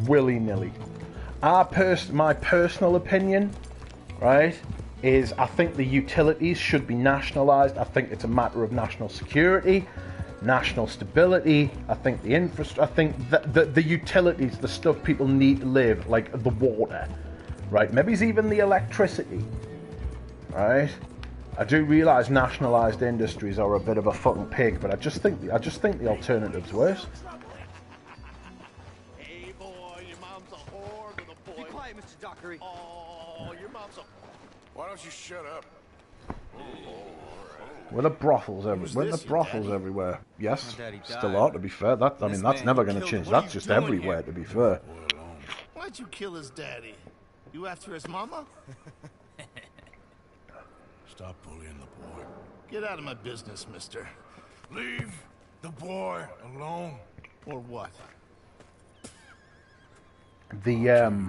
A: willy-nilly. My personal opinion, right, is I think the utilities should be nationalised. I think it's a matter of national security, national stability. I think the infrastructure, I think the utilities, the stuff people need to live, like the water, right, maybe it's even the electricity, right. I do realise nationalised industries are a bit of a fucking pig, but I just think the alternative's worse.
B: Oh, your mom's a... Why don't you shut up?
A: Were the brothels everywhere? Yes, still are, to be fair. I mean, that's never going to change. That's just everywhere, to be fair.
E: Why'd you kill his daddy? You after his mama?
B: Stop bullying the boy.
E: Get out of my business, mister.
B: Leave the boy alone.
E: Or what?
A: The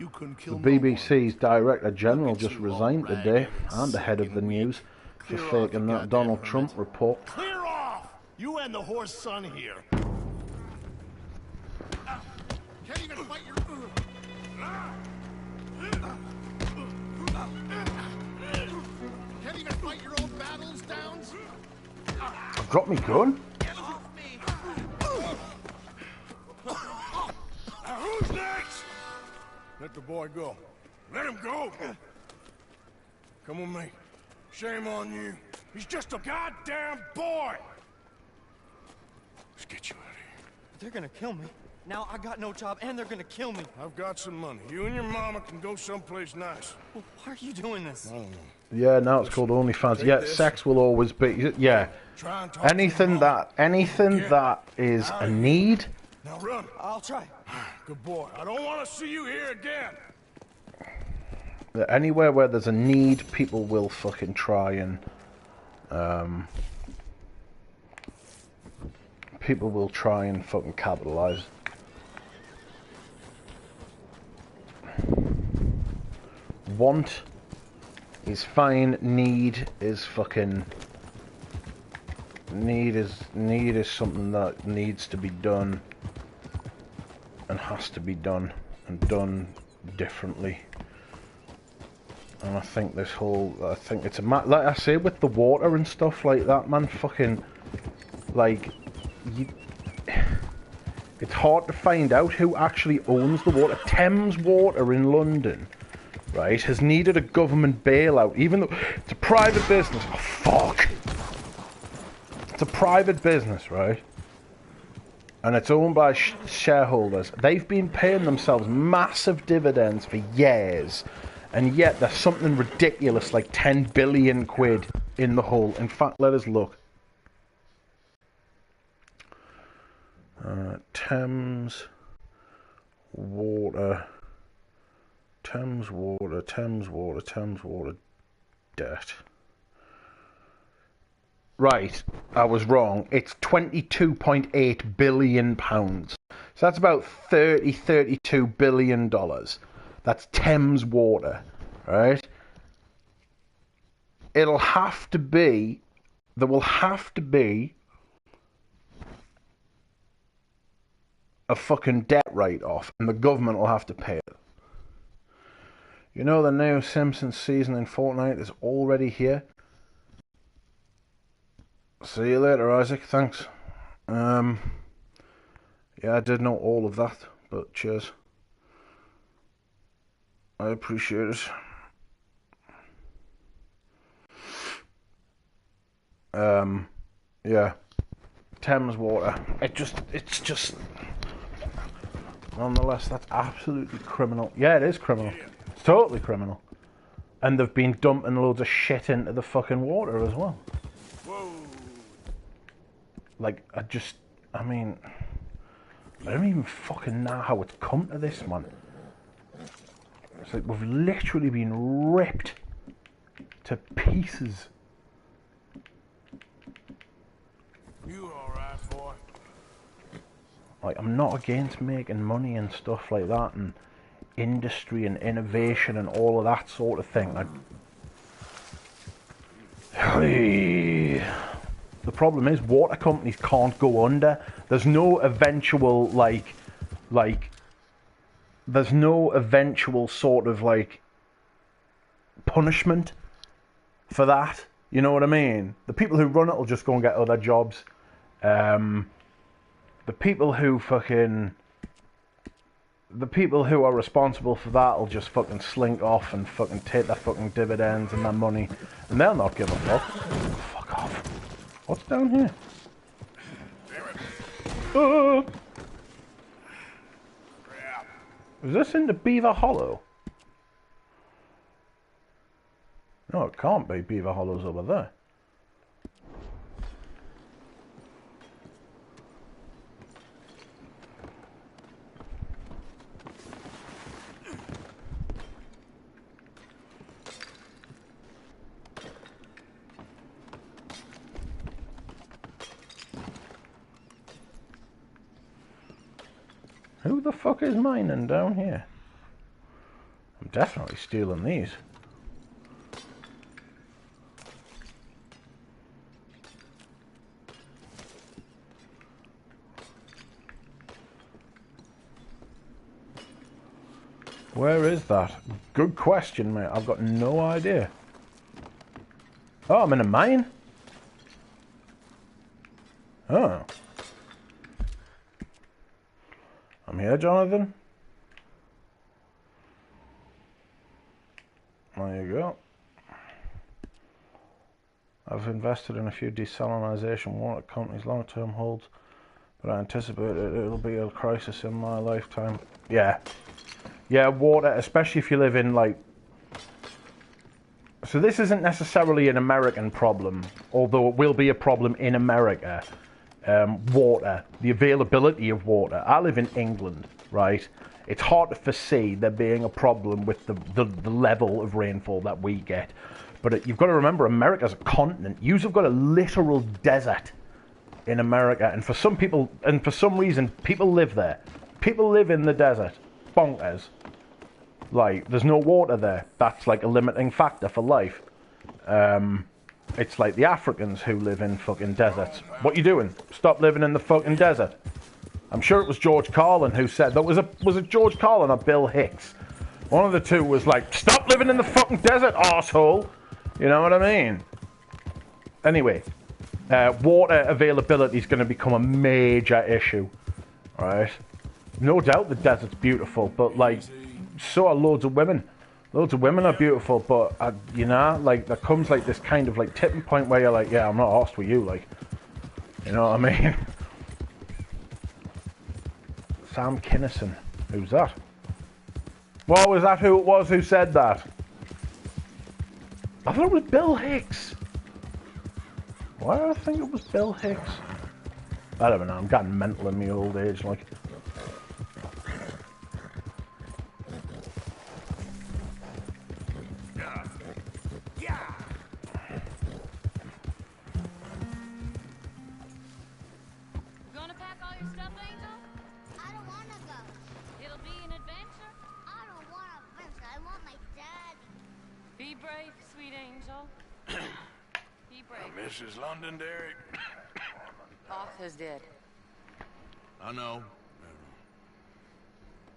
A: BBC's Director General just resigned today, and the head of the news, for faking that Donald Trump report.
E: Clear off! You and the horse son here.
N: Can't even fight your... Can't even fight your own battles, Downs?
A: I've dropped me gun.
N: Get off me!
B: Who's next? Let the boy go. Let him go! Come with me. Shame on you. He's just a goddamn boy! Let's get you out of here.
R: They're gonna kill me. Now I got no job and they're gonna kill me.
B: I've got some money. You and your mama can go someplace nice.
R: Well, why are you doing this?
B: I don't know.
A: Yeah, now it's called OnlyFans. Yeah, sex will always be. Yeah, anything that is a need.
B: Now run.
R: I'll try.
B: Good boy. I don't want to see you here again.
A: Anywhere where there's a need, people will fucking try and people will try and fucking capitalize. Want is fine. Need is fucking. Need is something that needs to be done and has to be done and done differently. And I think it's a like I say with the water and stuff like that, man. Fucking like it's hard to find out who actually owns the water. Thames Water in London, right, has needed a government bailout, even though it's a private business. Oh, fuck. It's a private business, right? And it's owned by shareholders. They've been paying themselves massive dividends for years, and yet there's something ridiculous like 10 billion quid in the hole. In fact, let us look. Thames Water debt. Right, I was wrong. It's £22.8 billion. So that's about $32 billion. That's Thames Water, right? There will have to be a fucking debt write-off, and the government will have to pay it. You know, the new Simpsons season in Fortnite is already here. See you later, Isaac. Thanks. Yeah, I did know all of that, but cheers. I appreciate it. Yeah. Thames water. It's just... Nonetheless, that's absolutely criminal. Yeah, it is criminal. It's totally criminal. And they've been dumping loads of shit into the fucking water as well.
B: Whoa.
A: Like, I mean... I don't even fucking know how it's come to this, man. It's like we've literally been ripped to pieces.
B: You alright, boy?
A: Like, I'm not against making money and stuff like that, and industry and innovation and all of that sort of thing. The problem is water companies can't go under. There's no eventual there's no eventual sort of like punishment for that. You know what I mean? The people who run it will just go and get other jobs. The people who are responsible for that will just fucking slink off and fucking take their fucking dividends and their money, and they'll not give a fuck. Fuck off. What's down here? Is this into Beaver Hollow? No, it can't be. Beaver Hollow's over there. Who the fuck is mining down here? I'm definitely stealing these. Where is that? Good question, mate. I've got no idea. Oh, I'm in a mine? Oh. I'm here, Jonathan. There you go. I've invested in a few desalinization water companies, long-term holds, but I anticipate it'll be a crisis in my lifetime. Yeah. Yeah, water, especially if you live in, like... So this isn't necessarily an American problem, although it will be a problem in America. Water, the availability of water. I live in England, right? It's hard to foresee there being a problem with the level of rainfall that we get. But you've got to remember, America's a continent. You've got a literal desert in America. And for some people, and for some reason, people live there. People live in the desert. Bonkers. Like, there's no water there. That's like a limiting factor for life. It's like the Africans who live in fucking deserts. What you doing? Stop living in the fucking desert. I'm sure it was George Carlin who said that. Was it George Carlin or Bill Hicks? One of the two was like, stop living in the fucking desert, arsehole. You know what I mean? Anyway, water availability is going to become a major issue. Right? No doubt the desert's beautiful, but like, so are loads of women. Loads of women are beautiful, but you know, like there comes like this kind of like tipping point where you're like, yeah, I'm not arsed with you, like, you know what I mean? Sam Kinison, who's that? Well, was that who it was who said that? I thought it was Bill Hicks. Why do I think it was Bill Hicks? I don't know. I'm getting mental in my old age, like.
B: Mrs. Londonderry.
S: Arthur's dead.
B: I know.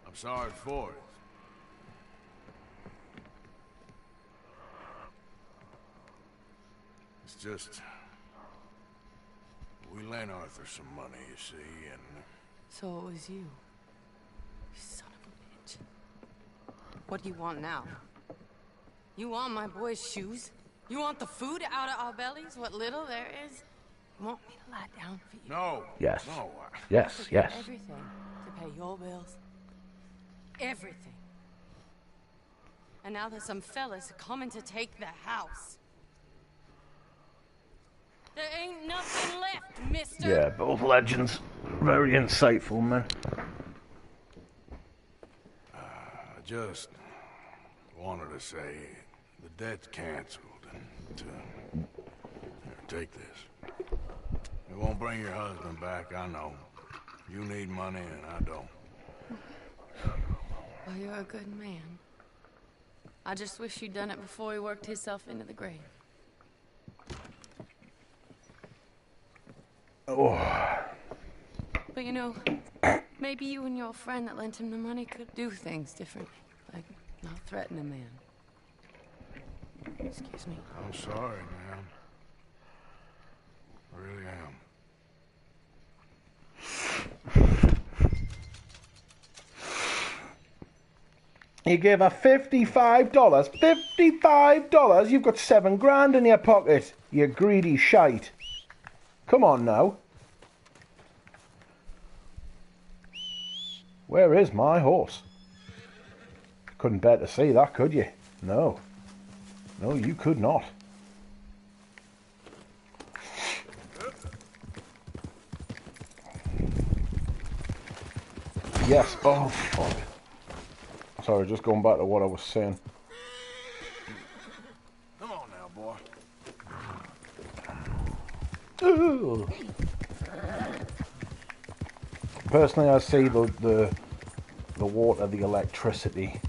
B: I'm sorry for it. It's just... we lent Arthur some money, you see, and...
S: So it was you. What do you want now? You want my boy's shoes? You want the food out of our bellies? What little there is? You want me to lie down for you?
B: No.
A: Yes.
B: No.
A: Yes, yes.
S: Everything to pay your bills. Everything. And now there's some fellas coming to take the house. There ain't nothing left, mister.
A: Yeah, both legends. Very insightful, man.
B: I just wanted to say the debt's canceled and here, take this. It won't bring your husband back, I know. You need money and I don't.
S: Well, you're a good man. I just wish you'd done it before he worked himself into the grave.
A: Oh.
S: But you know, maybe you and your friend that lent him the money could do things differently. Like, not threaten a man. Excuse me.
B: I'm sorry, man. I really am.
A: You gave her $55. $55? You've got $7 grand in your pocket, you greedy shite. Come on now. Where is my horse? Couldn't bear to see that, could you? No. No, you could not. Yes. Oh, fuck. Sorry, just going back to what I was saying.
B: Come on now, boy.
A: Ooh. Personally, I see the water, the electricity,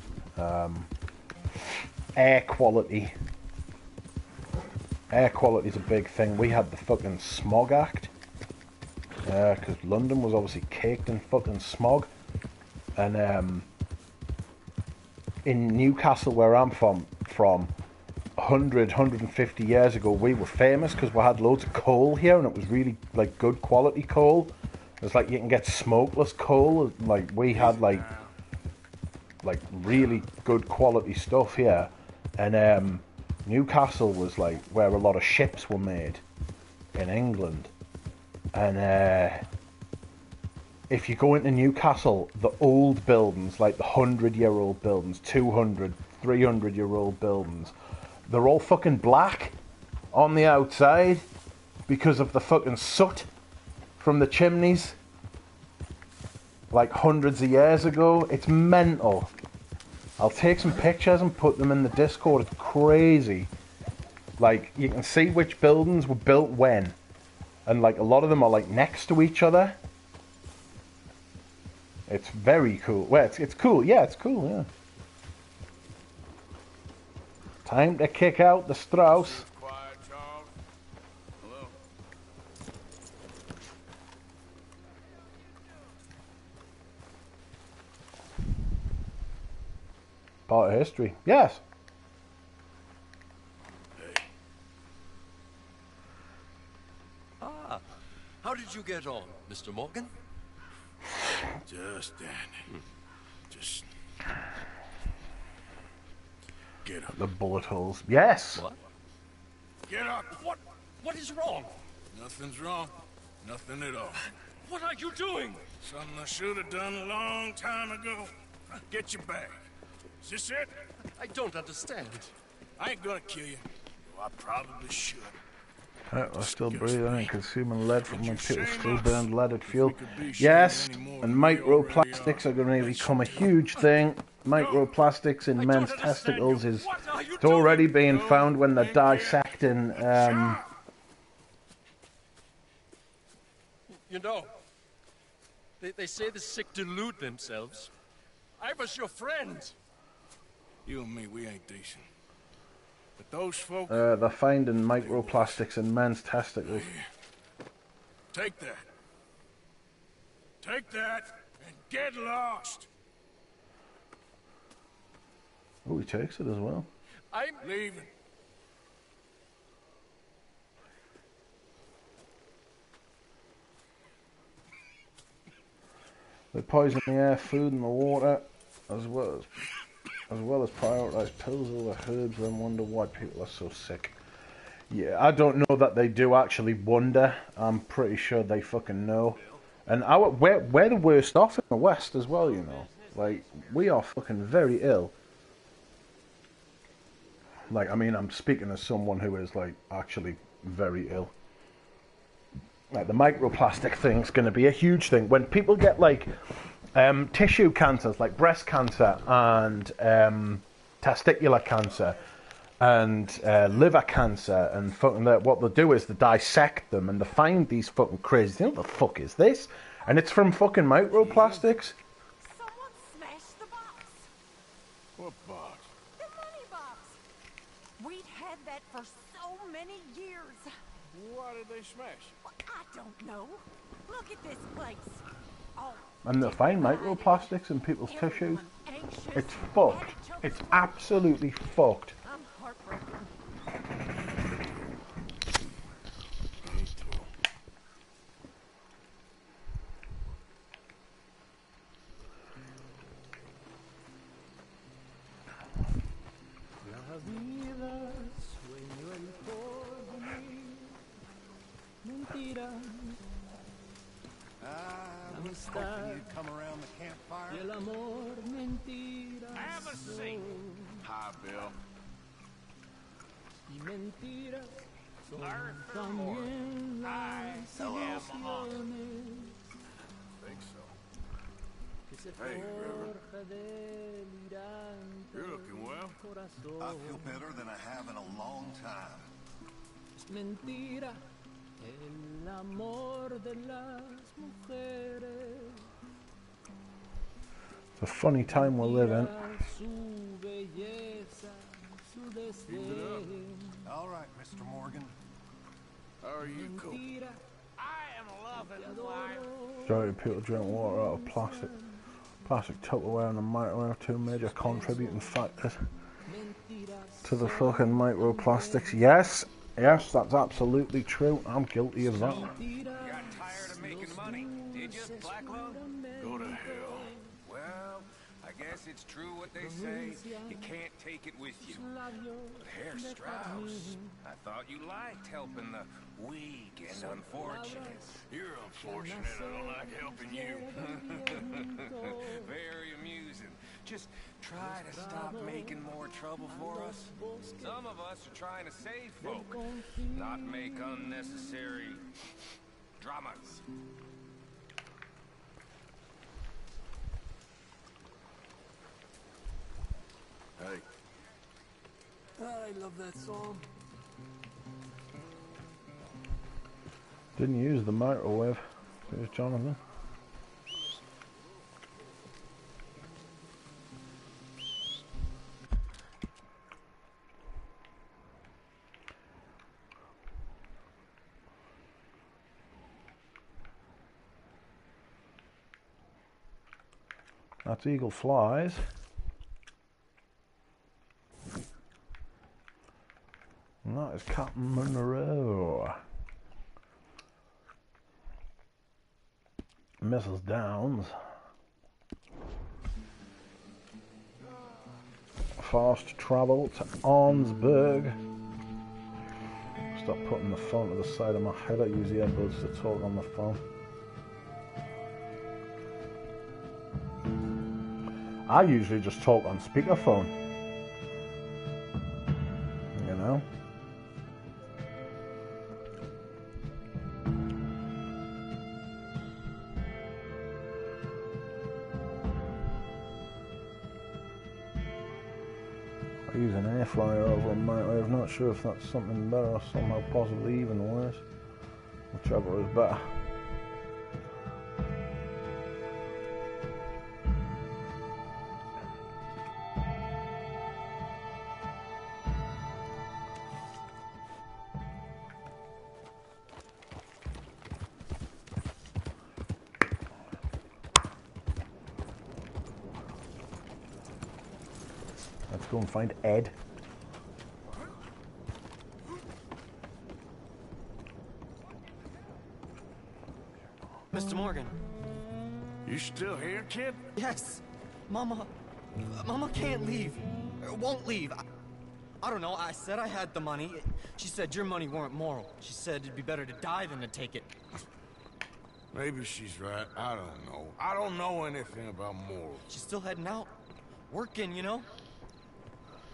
A: air quality. Air quality is a big thing. We had the fucking Smog Act, because London was obviously caked in fucking smog, and in Newcastle, where I'm from 150 years ago, we were famous because we had loads of coal here, and it was really like good quality coal. It's like you can get smokeless coal. Like we had like really good quality stuff here, and Newcastle was like where a lot of ships were made in England, and if you go into Newcastle, the old buildings, like the 100-year-old buildings, 200, 300-year-old buildings, they're all fucking black on the outside because of the fucking soot from the chimneys, like hundreds of years ago. It's mental. I'll take some pictures and put them in the Discord. It's crazy. Like, you can see which buildings were built when, and like a lot of them are like next to each other. It's very cool. Well, it's cool. Yeah, it's cool. Yeah. Time to kick out the Strauss.
B: Quiet, Charles. Hello.
A: Part of history. Yes.
P: Ah, how did you get on, Mr. Morgan?
B: Just standing. Just get up.
A: The bullet holes. Yes.
P: What?
B: Get up.
P: What is wrong?
B: Nothing's wrong. Nothing at all.
P: What are you doing?
B: Something I should have done a long time ago. Get your bag. Is this it?
P: I don't understand.
B: I ain't gonna kill you. Though I probably should.
A: I still breathing and consuming lead from my pit still burned leaded fuel. Yes, and microplastics are going to become a huge thing. Microplastics in men's testicles is it's already being found when they're dissecting.
P: You know, they say the sick delude themselves. I was your friend.
B: You and me, we ain't decent. But those folks...
A: they're finding microplastics in men's testicles.
B: Take that. Take that and get lost.
A: Oh, he takes it as well.
B: I'm leaving.
A: They poison the air, food, and the water, as well as as well as prioritize pills over herbs, then wonder why people are so sick. Yeah, I don't know that they do actually wonder. I'm pretty sure they fucking know. And we're the worst off in the West as well, you know. Like, we are fucking very ill. Like, I mean, I'm speaking as someone who is, like, actually very ill. Like, the microplastic thing's going to be a huge thing. When people get, like, tissue cancers, like breast cancer and testicular cancer, and liver cancer, and fucking what they'll do is they dissect them and they find these fucking crazy. You know what the fuck is this? And it's from fucking microplastics.
H: Someone smashed the box.
B: What box?
H: The money box. We'd had that for so many years.
B: Why did they smash it?
H: Well, I don't know. Look at this place. Oh,
A: And they'll find microplastics in people's tissues. It's fucked. It's absolutely fucked.
H: I'm heartbroken.
N: You'd come around the campfire.
B: Have a seat. Hi, Bill. Arthur Morgan. I am Austin. Think so. Hey, River. You're looking well.
N: I feel better than I have in a long time.
A: It's a funny time we're living.
N: All right, Mr. Morgan.
B: How are you coping? I am loving life.
A: Majority of people drink water out of plastic. Plastic Tupperware and the microwave, two major contributing factors to the fucking microplastics. Yes, yes, that's absolutely true. I'm guilty of that.
P: Got tired of making money, did you, Blacklung?
B: Go to hell.
P: Well, I guess it's true what they say. You can't take it with you. But Herr Strauss, I thought you liked helping the weak and unfortunate.
B: You're unfortunate. I don't like helping you.
P: Very amusing. Just try to stop making more trouble for us. Some of us are trying to save folk, not make unnecessary dramas.
B: Hey.
T: I love that song.
A: Didn't use the microwave. Here's Jonathan. That's Eagle Flies. And that is Captain Monroe. Mrs. Downs. Fast travel to Arnsberg. Stop putting the phone to the side of my head. I use the earbuds to talk on the phone. I usually just talk on speakerphone. You know? I use an air fryer over a microwave. Not sure if that's something better or somehow possibly even worse. Whichever is better. Let's go and find Ed.
R: Mr. Morgan.
B: You still here, kid?
R: Yes. Mama, Mama can't leave. Won't leave. I don't know. I said I had the money. She said your money weren't moral. She said it'd be better to die than to take it.
B: Maybe she's right. I don't know. I don't know anything about morals.
R: She's still heading out. Working, you know?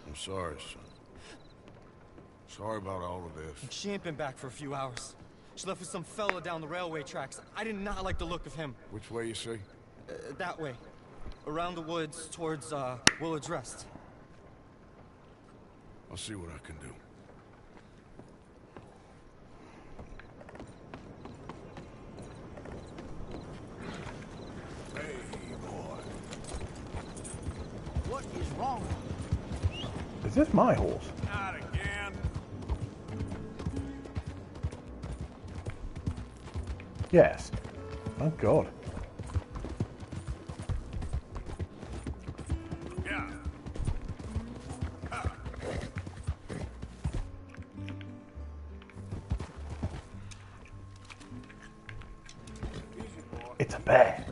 B: I'm sorry, son. Sorry about all of this.
R: She ain't been back for a few hours. She left with some fella down the railway tracks. I did not like the look of him.
B: Which way you say?
R: That way. Around the woods towards, Willard's Rest.
B: I'll see what I can do. Hey, boy.
E: What is wrong?
A: Is this my horse?
B: Not again.
A: Yes. Thank God.
B: Yeah.
A: It's a bear.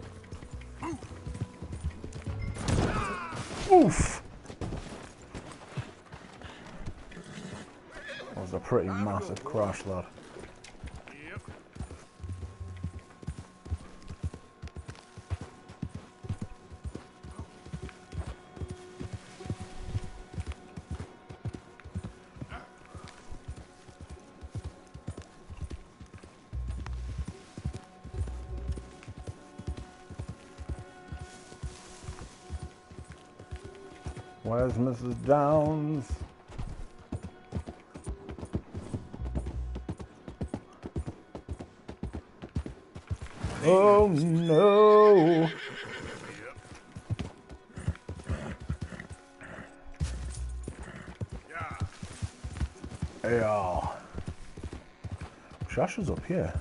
A: Oof. That was a pretty massive crash, lad. Where's Mrs. Downs? Oh no! Yeah. Shasha's up here.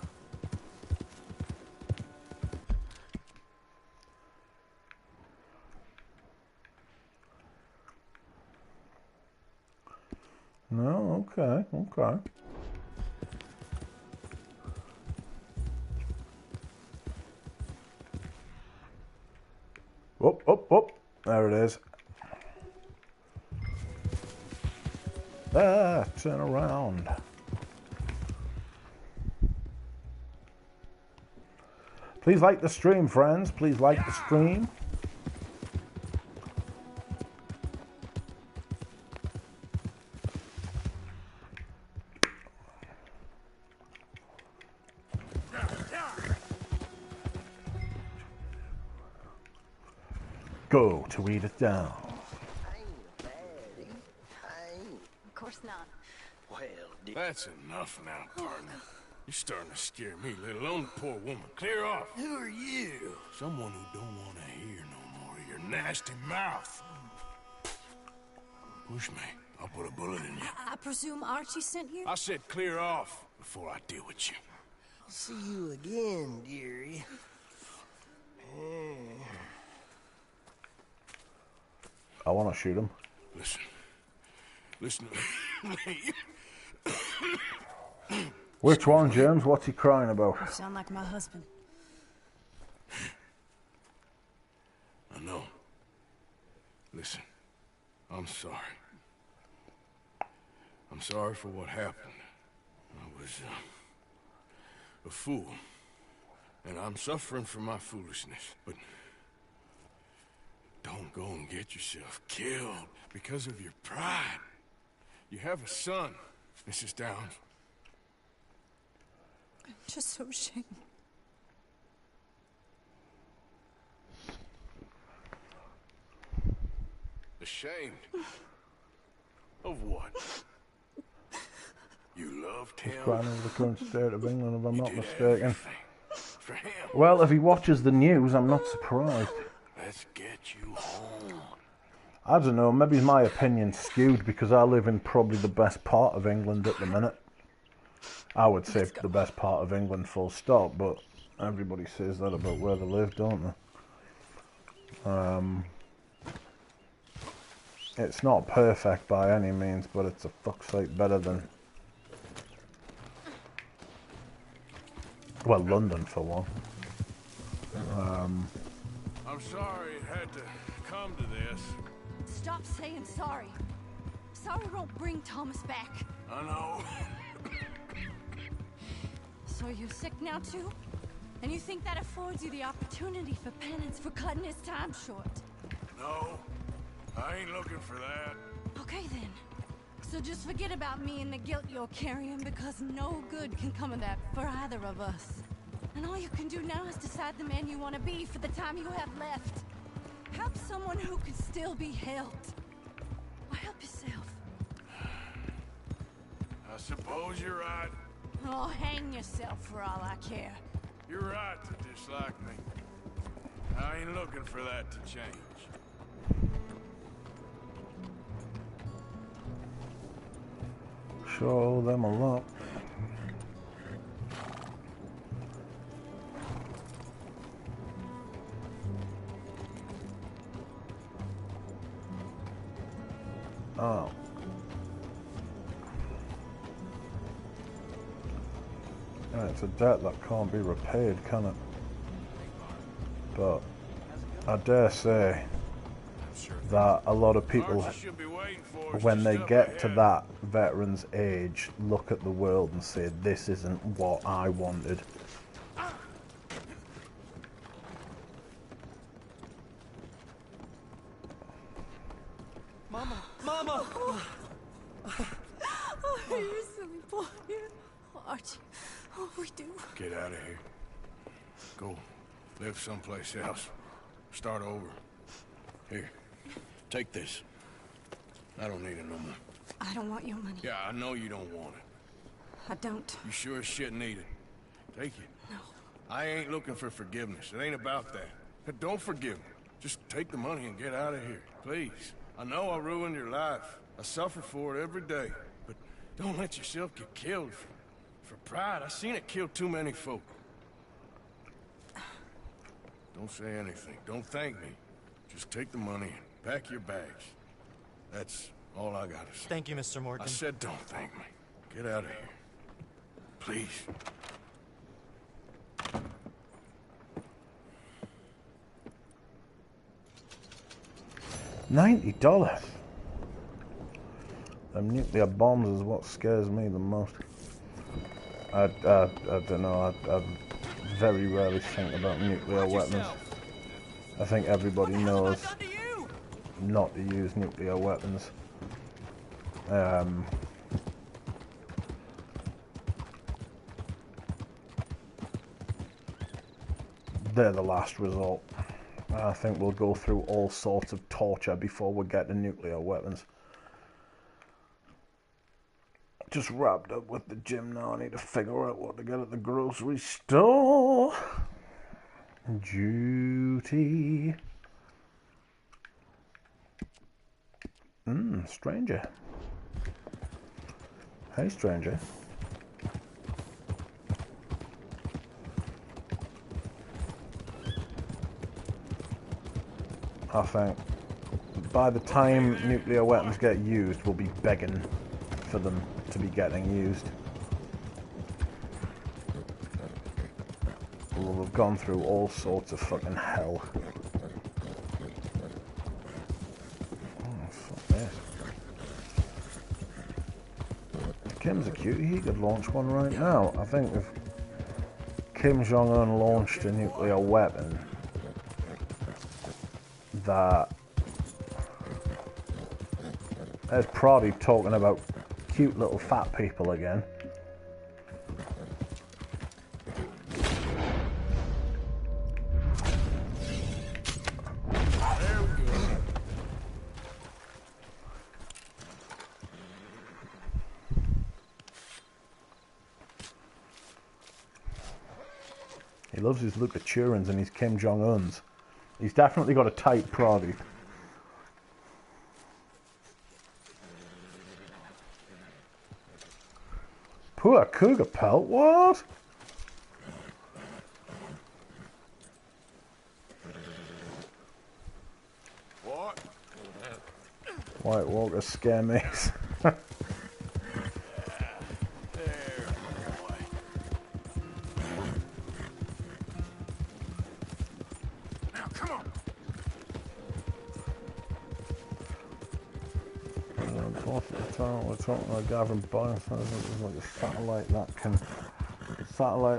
A: No, okay, okay. Up, up, up. There it is. Ah, turn around. Please like the stream, friends. Please like the stream. Go to eat it down.
H: Of course not.
B: Well, that's enough now, partner. You're starting to scare me, let alone the poor woman. Clear off.
E: Who are you?
B: Someone who don't want to hear no more of your nasty mouth. Push me. I'll put a bullet in you.
Q: I presume Archie sent you?
B: I said clear off before I deal with you.
E: I'll see you again, dearie.
A: I want to shoot him.
B: Listen to me.
A: Which one, James? What's he crying about?
Q: You sound like my husband.
B: I know. Listen, I'm sorry. I'm sorry for what happened. I was a fool. And I'm suffering for my foolishness. But don't go and get yourself killed because of your pride. You have a son, Mrs. Downs.
Q: I'm just so ashamed.
B: Ashamed? Of what? You loved him?
A: He's crying over the current state of England, if I'm not mistaken.
B: For him.
A: Well, if he watches the news, I'm not surprised.
B: Let's get you home.
A: I don't know, maybe my opinion's skewed because I live in probably the best part of England at the minute. I would say the best part of England, full stop, but everybody says that about where they live, don't they? It's not perfect by any means, but it's a fuck's sake better than... well, London, for one.
B: I'm sorry it had to come to this.
H: Stop saying sorry. Sorry won't bring Thomas back.
B: I know.
H: So you're sick now too? And you think that affords you the opportunity for penance for cutting his time short?
B: No, I ain't looking for that.
H: Okay then. So just forget about me and the guilt you're carrying, because no good can come of that for either of us. And all you can do now is decide the man you want to be for the time you have left. Help someone who can still be helped. Or help yourself.
B: I suppose you're right.
H: Oh, hang yourself for all I care.
B: You're right to dislike me. I ain't looking for that to change.
A: Show them a lot. Oh. Yeah, it's a debt that can't be repaid, can it? But I dare say that a lot of people, when they get to that veteran's age, look at the world and say, this isn't what I wanted.
R: Mama! Mama!
H: Oh, you're a silly boy. Oh, Archie, oh, we do.
B: Get out of here. Go live someplace else. Start over. Here, take this. I don't need it no more.
H: I don't want your money.
B: Yeah, I know you don't want it.
H: I don't.
B: You sure as shit need it. Take it.
H: No.
B: I ain't looking for forgiveness. It ain't about that. But don't forgive me. Just take the money and get out of here, please. I know I ruined your life. I suffer for it every day. But don't let yourself get killed for pride. I seen it kill too many folk. Don't say anything. Don't thank me. Just take the money and pack your bags. That's all I gotta say.
R: Thank you, Mr. Morgan.
B: I said don't thank me. Get out of here. Please.
A: $90. Them nuclear bombs is what scares me the most. I don't know. I very rarely think about nuclear weapons. I think everybody knows not to use nuclear weapons. They're the last resort. I think we'll go through all sorts of torture before we get to nuclear weapons. Just wrapped up with the gym now. I need to figure out what to get at the grocery store. Duty. Stranger. Hey, stranger. I think by the time nuclear weapons get used, we'll be begging for them to be getting used. We'll have gone through all sorts of fucking hell. Oh, fuck this. Kim's a cutie, he could launch one right now. I think if Kim Jong-un launched a nuclear weapon, that... There's Proddy talking about cute little fat people again. He loves his Lucas-Turans and his Kim Jong-uns. He's definitely got a tight Proddy. Poor cougar pelt, what?
B: What?
A: White Walkers scare me. So we're talking about Gavin Boyle. So there's like a satellite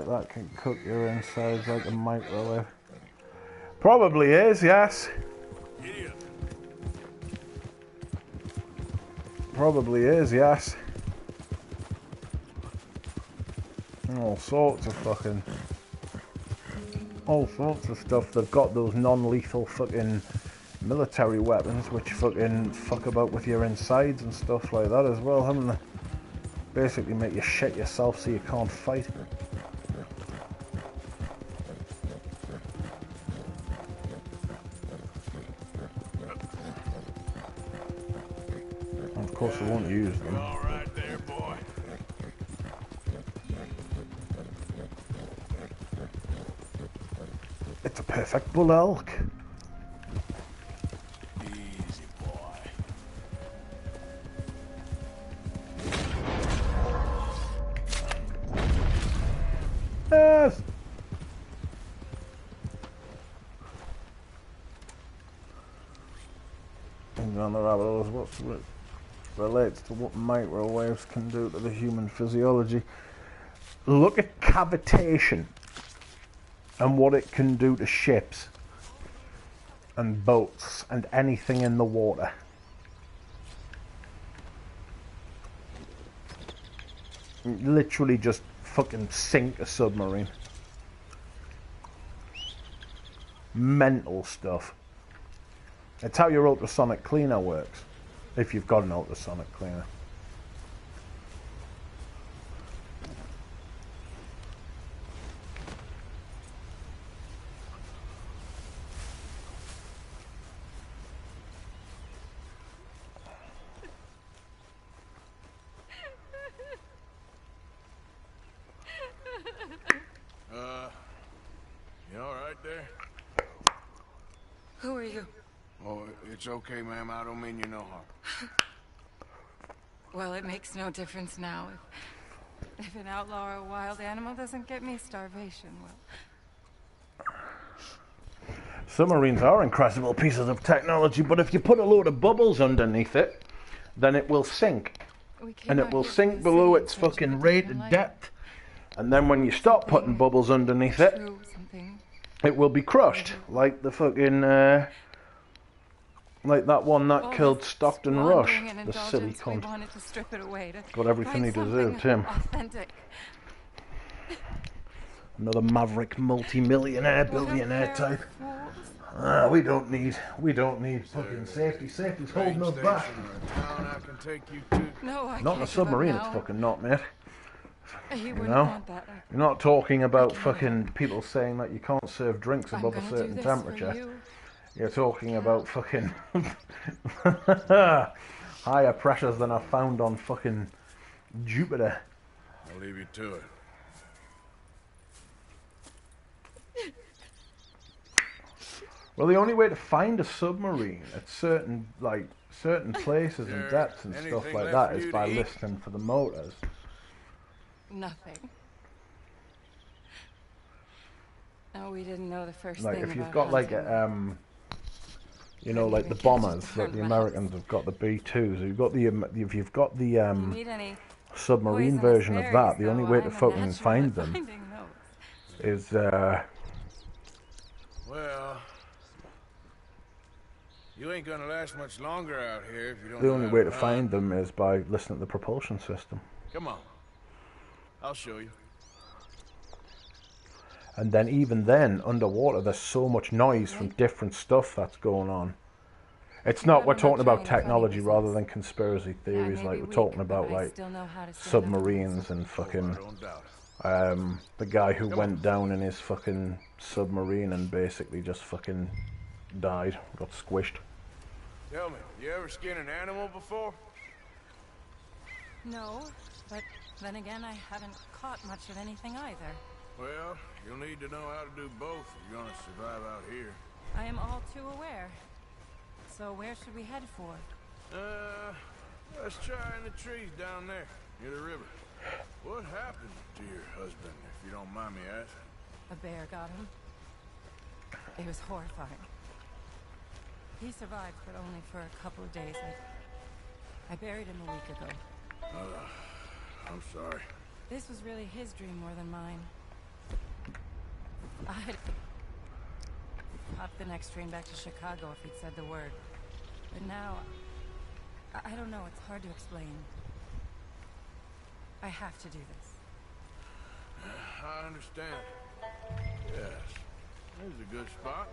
A: that can cook your insides like a microwave. Probably is, yes. Probably is, yes. All sorts of stuff. They've got those non-lethal fucking military weapons which fucking fuck about with your insides and stuff like that as well, haven't they? Basically make you shit yourself so you can't fight. And of course I won't use them.
B: All right there, boy.
A: It's a perfect bull elk.
B: Easy, boy.
A: Yes. And on the rabbit hole is what relates to what microwaves can do to the human physiology. Look at cavitation and what it can do to ships and boats and anything in the water. Literally just fucking sink a submarine. Mental stuff. It's how your ultrasonic cleaner works, if you've got an ultrasonic cleaner.
B: You all right there?
S: Who are you?
B: Oh, it's okay, ma'am. I don't mean you no harm.
S: Well, it makes no difference now. If an outlaw or a wild animal doesn't get me, starvation will.
A: Submarines are incredible pieces of technology, but if you put a load of bubbles underneath it, then it will sink. And it will sink below its fucking rated depth. And then when you stop putting bubbles underneath it, it will be crushed. Like the fucking, like that one that killed Stockton Rush, the silly cunt. Got everything he deserved, him. Another maverick multi-millionaire, billionaire type. We don't need fucking safety. Safety's holding us back. Not in a submarine, it's fucking not, mate. You know? You're not talking about fucking people saying that you can't serve drinks above a certain temperature. You're talking about fucking higher pressures than are found on fucking Jupiter.
B: I'll leave you to it.
A: Well, the only way to find a submarine at certain places and depths and stuff like that is by listening for the motors.
S: Nothing. No, we didn't know the first
A: like
S: thing.
A: If you've got like a, you know, like the bombers that the Americans have got, the B-2s. If you've got the submarine version of that, the only way to fucking find them is
B: well, you ain't gonna last much longer out here if you don't.
A: The only way to find them is by listening to the propulsion system.
B: Come on, I'll show you.
A: And then even then, underwater, there's so much noise from different stuff that's going on. It's not, we're talking about technology rather than conspiracy theories, like we're talking about like submarines and fucking, the guy who went down in his fucking submarine and basically just fucking died, got squished.
B: Tell me, you ever skinned an animal before?
S: No, but then again, I haven't caught much of anything either.
B: Well, you'll need to know how to do both if you're gonna survive out here.
S: I am all too aware. So where should we head for?
B: Let's try in the trees down there, near the river. What happened to your husband, if you don't mind me asking?
S: A bear got him. It was horrifying. He survived, but only for a couple of days. I buried him a week ago.
B: I'm sorry.
S: This was really his dream more than mine. I'd hop the next train back to Chicago if he'd said the word. But now, I don't know, it's hard to explain. I have to do this.
B: I understand. Yes. This is a good spot.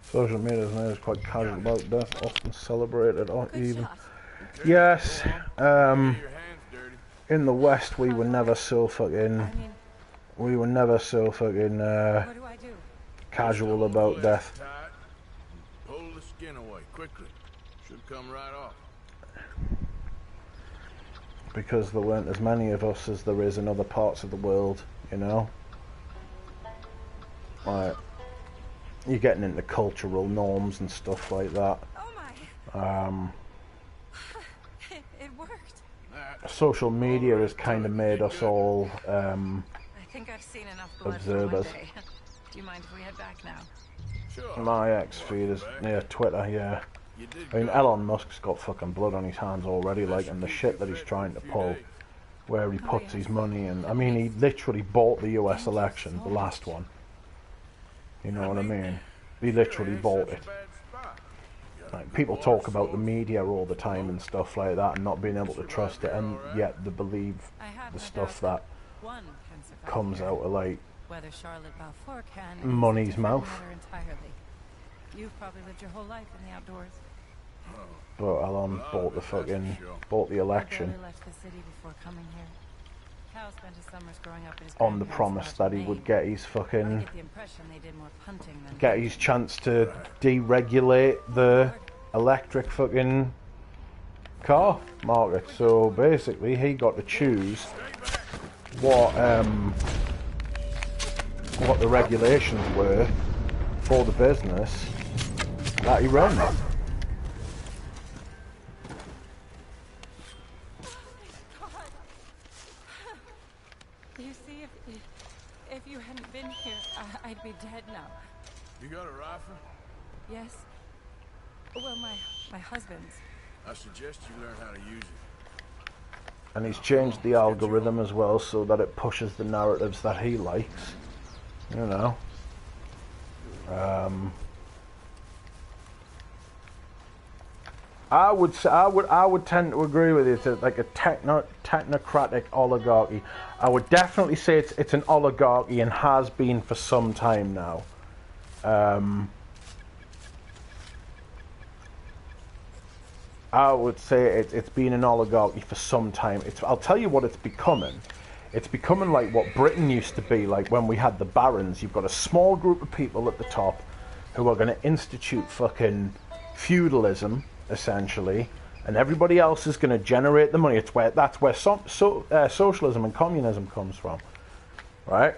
A: Social media now is quite casual about death, often celebrated or even. Yes, in the West we were never so fucking. We were never so fucking casual about death.
B: Pull the skin away quickly. Should come right off.
A: Because there weren't as many of us as there is in other parts of the world, you know. Like, you're getting into cultural norms and stuff like that.
S: It worked.
A: Social media has kind of made us all
S: I think I've seen enough blood
A: observers.
S: for one day. Do you mind if we head back now?
B: Sure.
A: My X feed is near Twitter, yeah. I mean, Elon Musk's got fucking blood on his hands already, like, and the shit that he's trying to pull, where he puts his money in. I mean, he literally bought the US election, the last one. You know what I mean? He literally bought it. Like, people talk about the media all the time and stuff like that, and not being able to trust it, and yet they believe the stuff that comes out of, like,
S: Whether Charlotte Balfour can
A: money's mouth.
S: You've probably lived your whole life in the outdoors.
A: But Elon bought the election
S: My brother left the city before coming here. Cal spent his summers growing up in his
A: on the
S: grandparents'
A: promise
S: house
A: that
S: in
A: he would
S: Maine.
A: get his
S: I
A: fucking
S: get the impression they did more punting than
A: get his chance to deregulate the electric fucking car market. So basically, he got to choose what the regulations were for the business that he ran.
S: You see, if you hadn't been here, I'd be dead now.
B: You got a rifle?
S: Yes. Well, my husband's.
B: I suggest you learn how to use it.
A: And he's changed the algorithm as well so that it pushes the narratives that he likes. You know. I would tend to agree with you. It's like a technocratic oligarchy. I would definitely say it's an oligarchy and has been for some time now. I would say it's been an oligarchy for some time. I'll tell you what it's becoming. It's becoming like what Britain used to be, like when we had the barons. You've got a small group of people at the top who are going to institute fucking feudalism, essentially, and everybody else is going to generate the money. That's where socialism and communism comes from, right?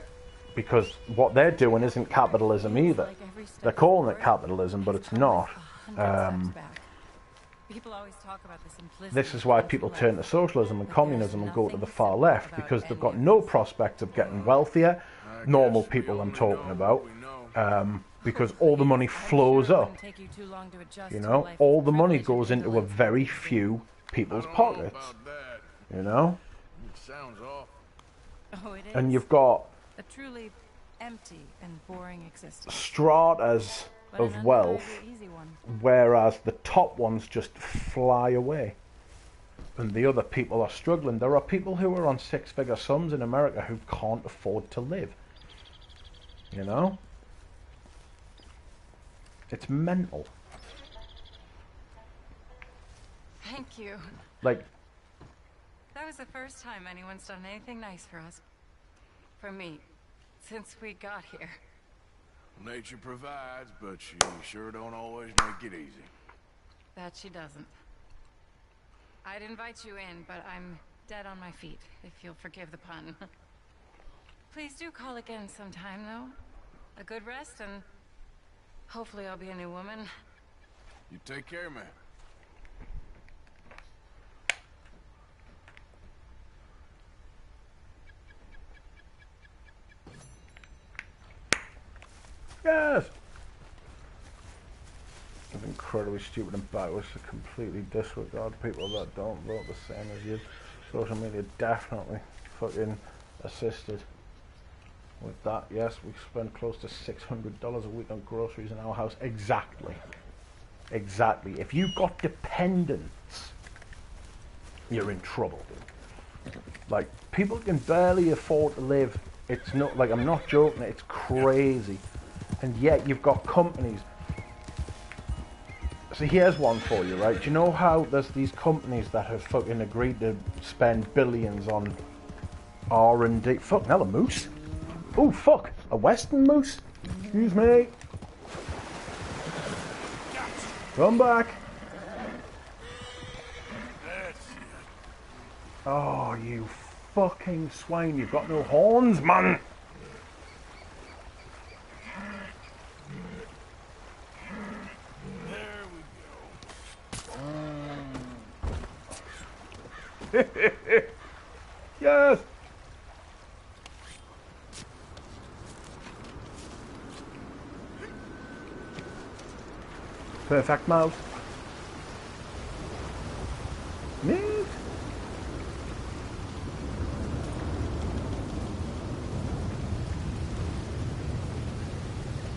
A: Because what they're doing isn't capitalism either. They're calling it capitalism, but it's not.
S: People always talk about the simplicity.
A: This is why people turn to socialism and communism and go to the far left, because they've got no prospect of getting wealthier. Normal people I'm talking about. Because all the money flows up. You know, all the money goes into a very few people's pockets. You know?
B: Sounds awful.
A: And you've got
S: a truly empty and boring existence.
A: Stratas of wealth, whereas the top ones just fly away. And the other people are struggling. There are people who are on six-figure sums in America who can't afford to live. You know? It's mental.
S: Thank you.
A: Like,
S: That was the first time anyone's done anything nice for us. For me. Since we got here.
B: Nature provides, but she sure don't always make it easy.
S: That she doesn't. I'd invite you in, but I'm dead on my feet, if you'll forgive the pun. Please do call again sometime, though. A good rest, and hopefully I'll be a new woman.
B: You take care, man.
A: Yes! It's incredibly stupid and backwards to completely disregard people that don't vote the same as you. Social media definitely fucking assisted with that. Yes, we spend close to $600 a week on groceries in our house. Exactly. Exactly. If you've got dependents, you're in trouble, dude. Like, people can barely afford to live. It's not, like, I'm not joking, it's crazy. And yet you've got companies. So here's one for you, right? Do you know how there's these companies that have fucking agreed to spend billions on R&D? Fuck, now a moose? Oh, fuck, a western moose? Excuse me. Come back. Oh, you fucking swine, you've got no horns, man. Yes. Perfect mouse. Neat.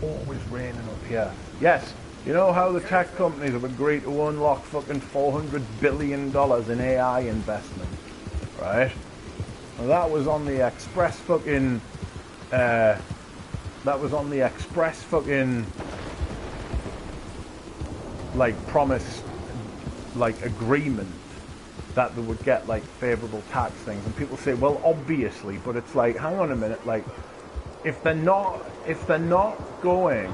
A: Always raining up here. Yes. You know how the tech companies have agreed to unlock fucking $400 billion in AI investment, right? Well, that was on the express fucking, like, promise, like, agreement that they would get, like, favourable tax things. And people say, well, obviously, but it's like, hang on a minute, like, if they're not going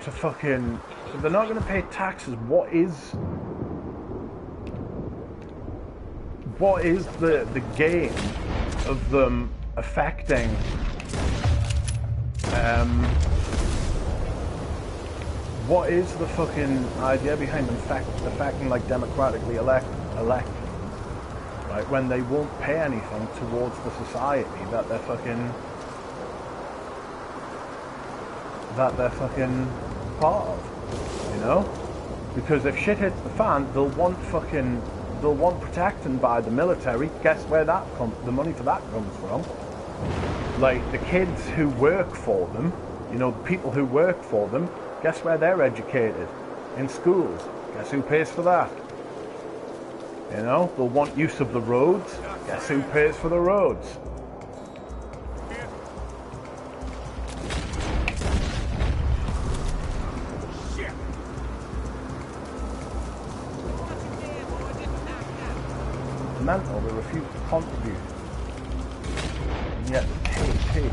A: to fucking, if they're not going to pay taxes, what is the gain of them affecting what is the fucking idea behind them affecting like democratically elected, right, when they won't pay anything towards the society that they're fucking part of, you know? Because if shit hits the fan, they'll want protecting by the military. Guess where the money for that comes from? Like, the kids who work for them, you know, the people who work for them, guess where they're educated? In schools. Guess who pays for that? You know, they'll want use of the roads. Guess who pays for the roads? Mental, they refuse to contribute. And yet, take.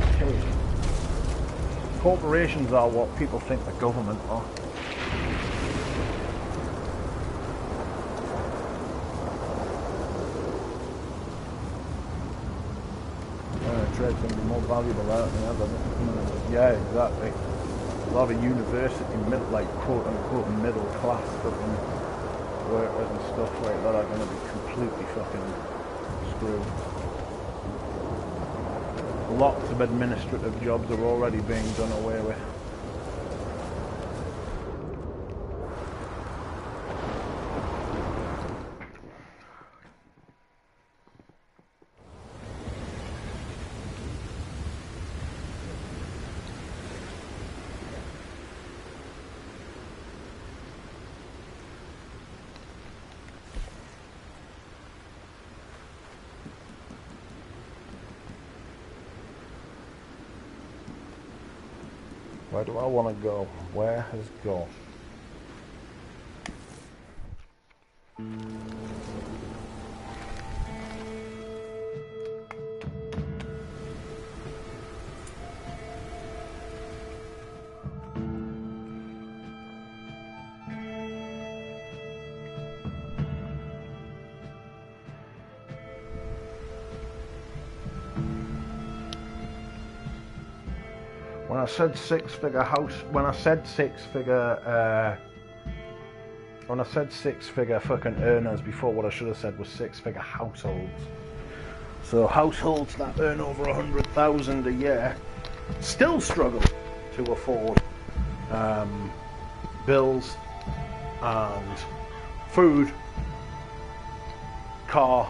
A: Corporations are what people think the government are. Trade's going to be more valuable out than ever. Yeah, exactly. A lot of university, like quote-unquote middle class fucking workers and stuff like that are going to be completely fucking screwed. Lots of administrative jobs are already being done away with. Where do I want to go? Where has go? When I said six-figure house, when I said six-figure fucking earners before, what I should have said was six-figure households. So households that earn over 100,000 a year still struggle to afford bills and food. Cars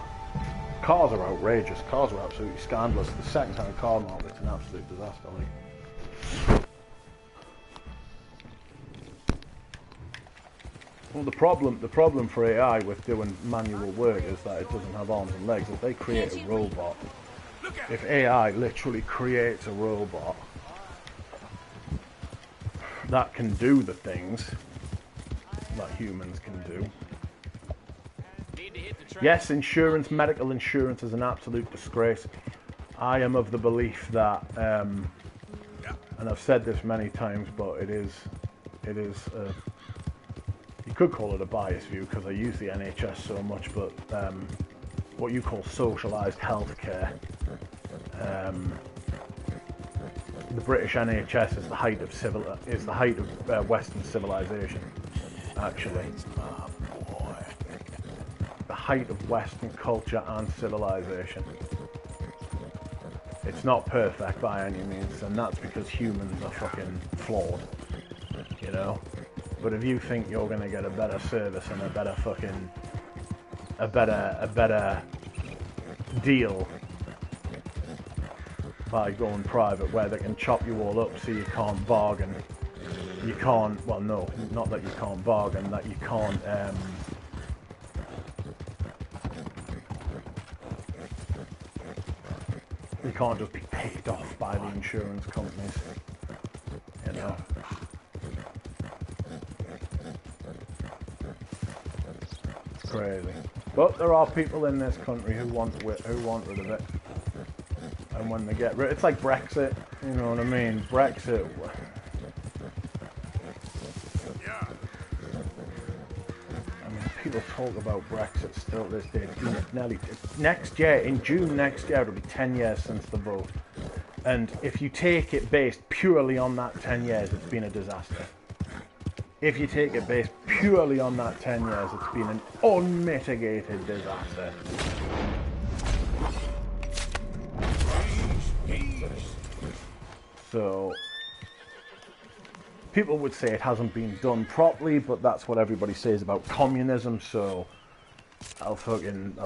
A: are outrageous. Cars are absolutely scandalous. The second-hand car market's an absolute disaster. Like. Well, the problem for AI with doing manual work is that it doesn't have arms and legs. If they create a robot, if AI literally creates a robot that can do the things that humans can do. Yes, insurance, medical insurance is an absolute disgrace. I am of the belief that, and I've said this many times, but it is, you could call it a biased view because I use the NHS so much, but what you call socialised healthcare, the British NHS is the height of Western civilization, actually. The height of Western culture and civilization. It's not perfect by any means, and that's because humans are fucking flawed, you know? But if you think you're gonna get a better service and a better deal by going private, where they can chop you all up so you can't bargain, you can't, well no, not that you can't bargain, that you can't just be picked off by the insurance companies, you know. It's crazy. But there are people in this country who want rid of it. And when they get rid, it's like Brexit, you know what I mean? Brexit. I mean, people talk about Brexit still this day. Next year, in June next year, it'll be 10 years since the vote. And if you take it based purely on that 10 years, it's been a disaster. If you take it based purely on that 10 years, it's been an unmitigated disaster. So, people would say it hasn't been done properly, but that's what everybody says about communism, so I'll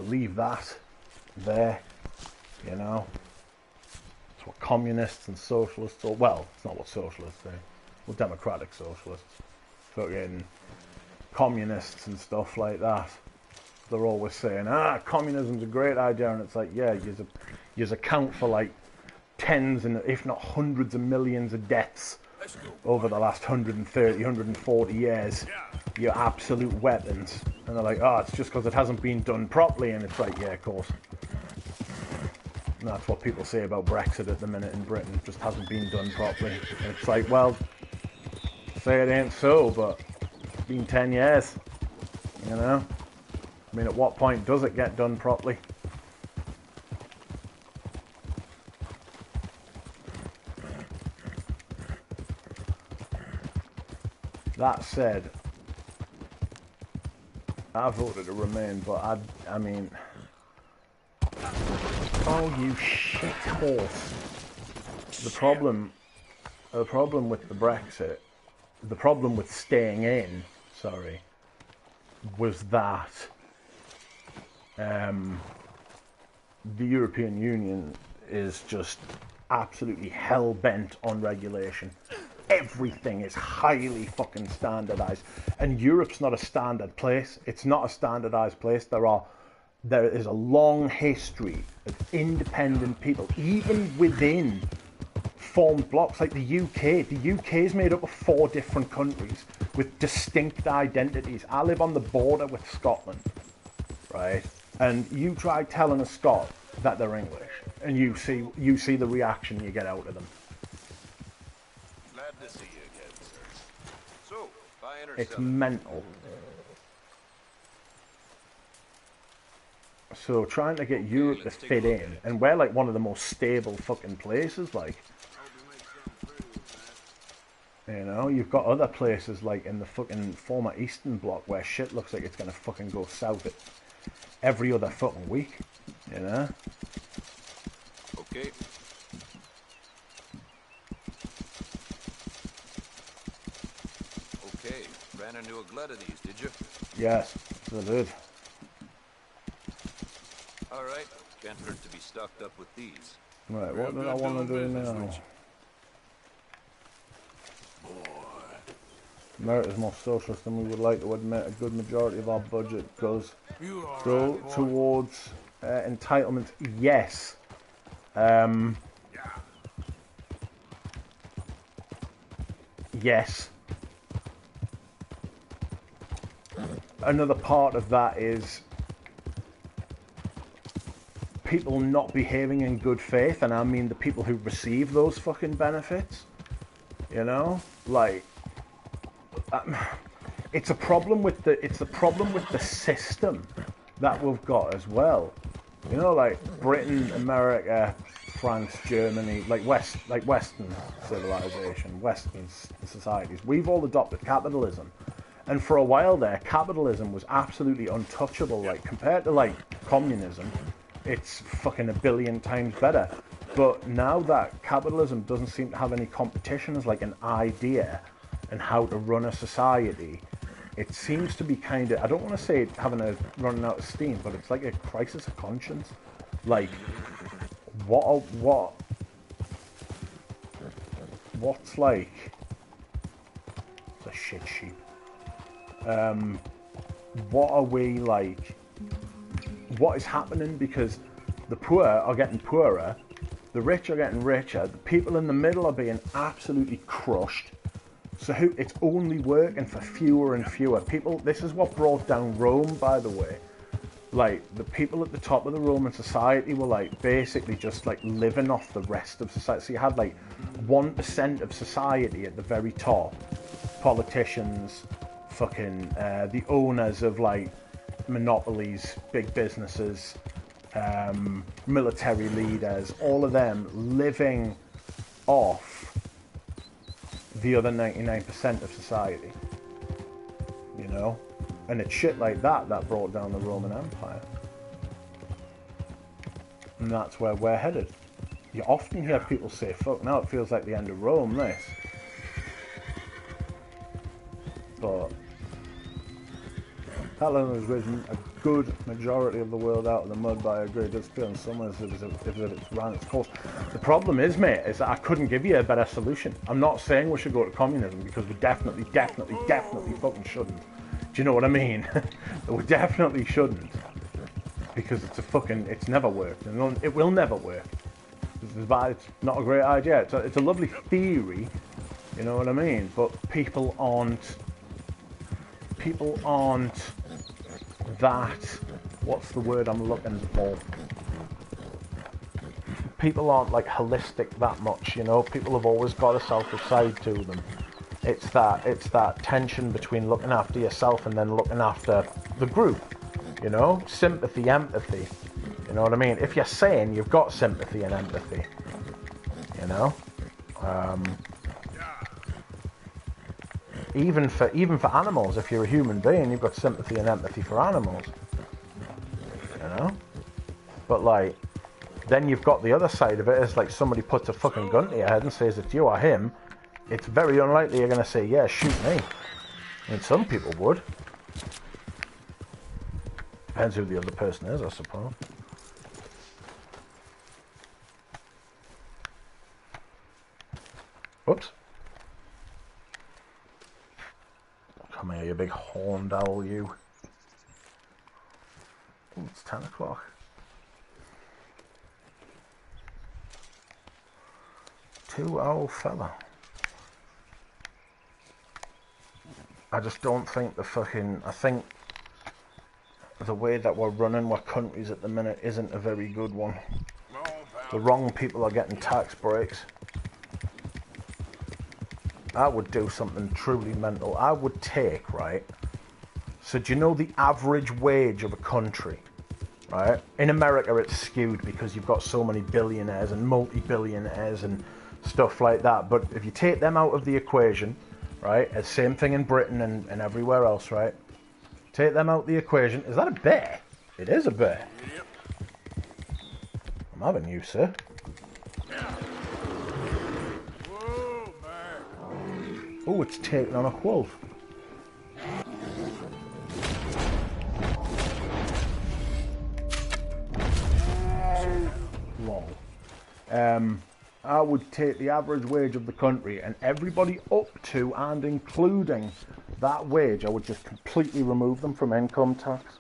A: leave that there, you know. It's what communists and socialists, or, well, it's not what socialists say, well, democratic socialists, fucking communists and stuff like that, they're always saying, communism's a great idea, and it's like, yeah, you account for like tens and if not hundreds of millions of deaths over the last 130, 140 years. Your absolute weapons. And they're like, it's just because it hasn't been done properly. And it's like, yeah, of course. And that's what people say about Brexit at the minute in Britain. It just hasn't been done properly. And it's like, well, say it ain't so, but it's been 10 years. You know? I mean, at what point does it get done properly? That said, I voted to remain, but I mean, oh, you shit horse. The problem with the Brexit, the problem with staying in, was that the European Union is just absolutely hell-bent on regulation. Everything is highly fucking standardized, and Europe's not a standard place. It's not a standardized place. There is a long history of independent people, even within formed blocks like the UK. The UK is made up of 4 different countries with distinct identities. I live on the border with Scotland, right? And you try telling a Scot that they're English, and you see the reaction you get out of them. It's mental. So trying to get Europe to fit in, and we're like one of the most stable fucking places, like, you know, you've got other places like in the fucking former Eastern Bloc where shit looks like it's gonna fucking go south every other fucking week, you know?
J: Okay. ran into a glut of these, did you?
A: Yes, I did.
J: All right, can't hurt to be stocked up with these.
A: Right, what do I want to do now? America's more socialist than we would like to admit. A good majority of our budget does go towards entitlement. Yes. Yes. Another part of that is people not behaving in good faith, and I mean the people who receive those fucking benefits. You know, like it's a problem with the system that we've got as well. You know, like Britain, America, France, Germany, like Western civilization, Western societies. We've all adopted capitalism, and for a while there, capitalism was absolutely untouchable. Like compared to like communism, it's fucking a billion times better. But now that capitalism doesn't seem to have any competition as like an idea and how to run a society, it seems to be kind of, I don't want to say running out of steam, but it's like a crisis of conscience. Like, what's like, it's a shit sheep. What are we like, what is happening? Because the poor are getting poorer, the rich are getting richer, the people in the middle are being absolutely crushed. So it's only working for fewer and fewer people. This is what brought down Rome, by the way. Like, the people at the top of the Roman society were like basically just like living off the rest of society. So you had like 1% of society at the very top. Politicians, fucking the owners of like monopolies, big businesses, military leaders, all of them living off the other 99% of society, you know? And it's shit like that that brought down the Roman Empire. And that's where we're headed. You often hear people say, fuck, now it feels like the end of Rome, this. But Catalan has risen a good majority of the world out of the mud, but I agree, it does feel in some ways as if it's ran its course. The problem is, mate, is that I couldn't give you a better solution. I'm not saying we should go to communism, because we definitely fucking shouldn't. Do you know what I mean? We definitely shouldn't. Because it's never worked, and it will never work. It's not a great idea. It's a lovely theory, you know what I mean? But people aren't that, what's the word I'm looking for? People aren't like holistic that much, you know? People have always got a selfish side to them. It's that tension between looking after yourself and then looking after the group, you know? Sympathy, empathy, you know what I mean? If you're sane, you've got sympathy and empathy, you know? Even for animals, if you're a human being, you've got sympathy and empathy for animals, you know? But like, then you've got the other side of it, is like somebody puts a fucking gun to your head and says it's you or him, it's very unlikely you're going to say, yeah, shoot me. I mean, some people would. Depends who the other person is, I suppose. Whoops. Come here, you big horned owl, you. Ooh, it's 10 o'clock. Two-old fella. I just don't think I think the way that we're running our countries at the minute isn't a very good one. The wrong people are getting tax breaks. I would do something truly mental. I would take, right? So do you know the average wage of a country, right? In America it's skewed because you've got so many billionaires and multi-billionaires and stuff like that. But if you take them out of the equation, right? It's the same thing in Britain and everywhere else, right? Take them out of the equation. Is that a bear? It is a bear. Yep. I'm having you, sir. Oh, it's taken on a wolf. I would take the average wage of the country and everybody up to and including that wage, I would just completely remove them from income tax.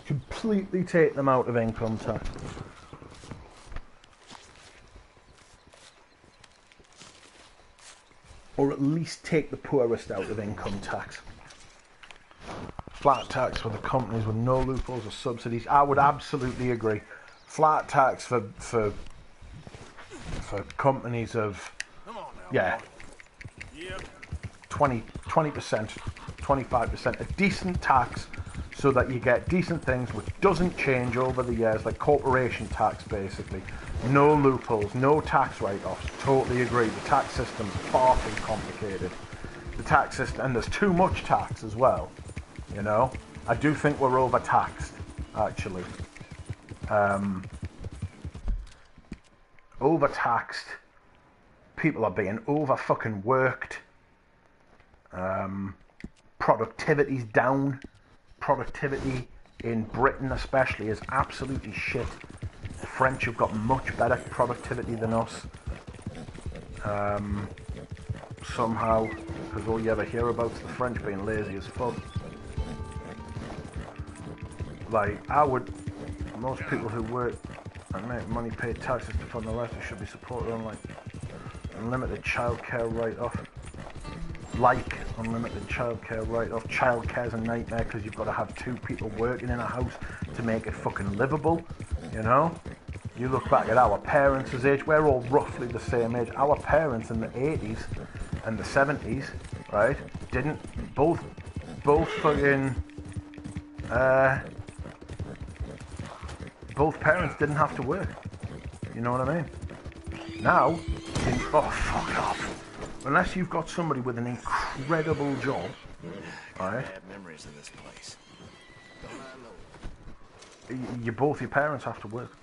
A: Completely take them out of income tax. Or at least take the poorest out of income tax. Flat tax for the companies with no loopholes or subsidies. I would absolutely agree. Flat tax for companies of, yeah, 20%, 25%. A decent tax so that you get decent things which doesn't change over the years, like corporation tax basically. No loopholes, no tax write-offs. Totally agree. The tax system's far too complicated. The tax system, and there's too much tax as well. You know, I do think we're overtaxed, actually. Overtaxed. People are being over-fucking worked. Productivity's down. Productivity in Britain especially is absolutely shit. The French have got much better productivity than us. Somehow, because all you ever hear about is the French being lazy as fuck. Like, most people who work and make money pay taxes to fund the rest, they should be supported on, like, unlimited childcare write-off. Like, unlimited childcare write-off. Childcare's a nightmare because you've got to have 2 people working in a house to make it fucking livable, you know? You look back at our parents' age, we're all roughly the same age. Our parents in the 80s and the 70s, right, didn't, both fucking, both parents didn't have to work. You know what I mean? Now, oh, fuck off. Unless you've got somebody with an incredible job, right?
B: Memories of this place.
A: Both your parents have to work,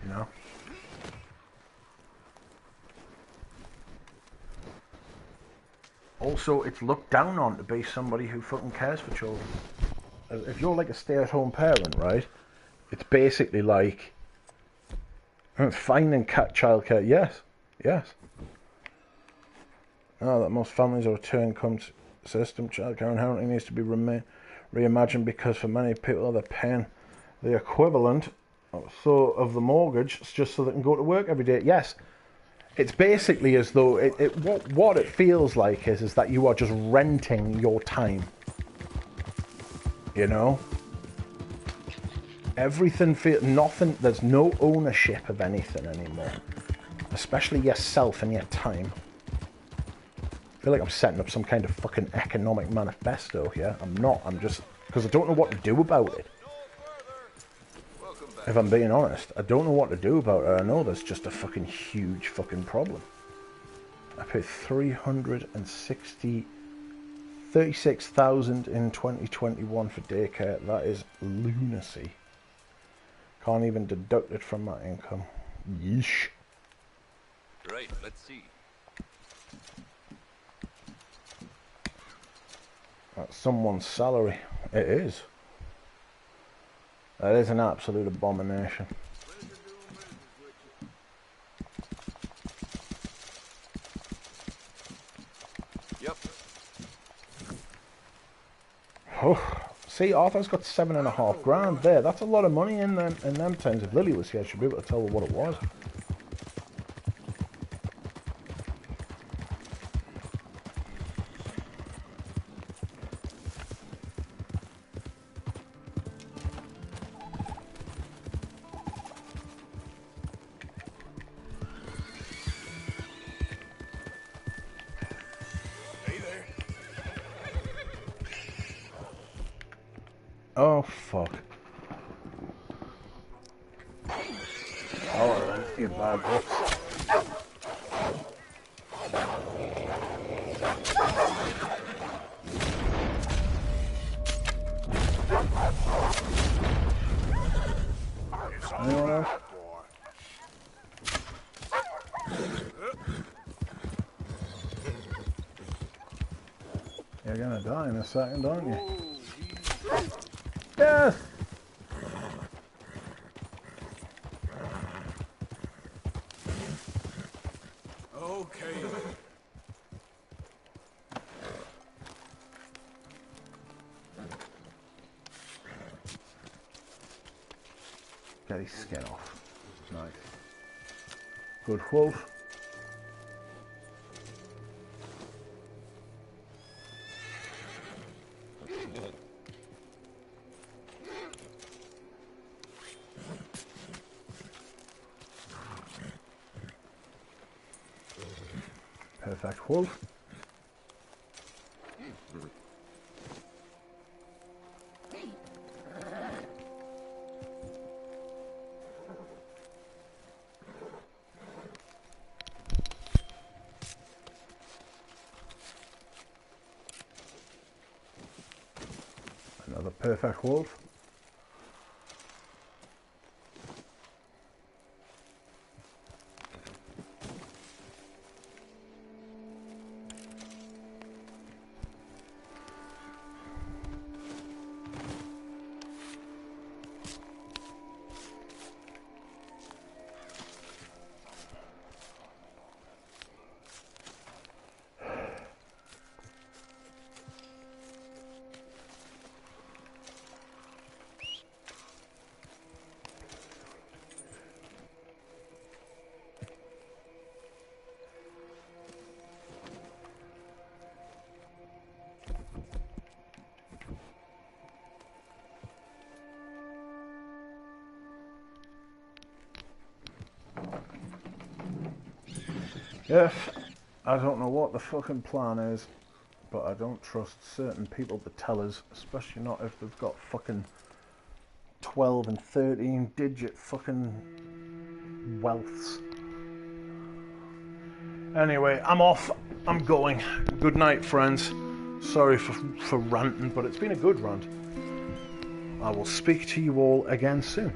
A: you know? Also, it's looked down on to be somebody who fucking cares for children. If you're like a stay-at-home parent, right? It's basically like finding childcare. Yes. That most families are a two-income system. Childcare inherently needs to be reimagined because for many people they're paying the equivalent of the mortgage just so they can go to work every day. Yes, it's basically as though what it feels like is that you are just renting your time. You know, everything nothing. There's no ownership of anything anymore, especially yourself and your time. I feel like I'm setting up some kind of fucking economic manifesto here. I'm not. I'm just because I don't know what to do about it. If I'm being honest, I don't know what to do about it. I know there's just a fucking huge fucking problem. I paid $36,000 in 2021 for daycare. That is lunacy. Can't even deduct it from my income. Yeesh.
J: Right, let's see.
A: That's someone's salary. It is. That is an absolute abomination.
J: Yep.
A: Oh, see, Arthur's got $7.5 grand there. That's a lot of money in them times. If Lily was here, she'd be able to tell her what it was. Oh, fuck. Oh, then, you bad boy. Anyone else? You're gonna die in a second, aren't you? Yes!
B: okay.
A: Get his skin off. Nice. Good wolf. Perfect wolf. Another perfect wolf. Yes, I don't know what the fucking plan is, but I don't trust certain people to tell us, especially not if they've got fucking 12 and 13 digit fucking wealths. Anyway, I'm off. I'm going. Good night, friends. Sorry for ranting, but it's been a good rant. I will speak to you all again soon.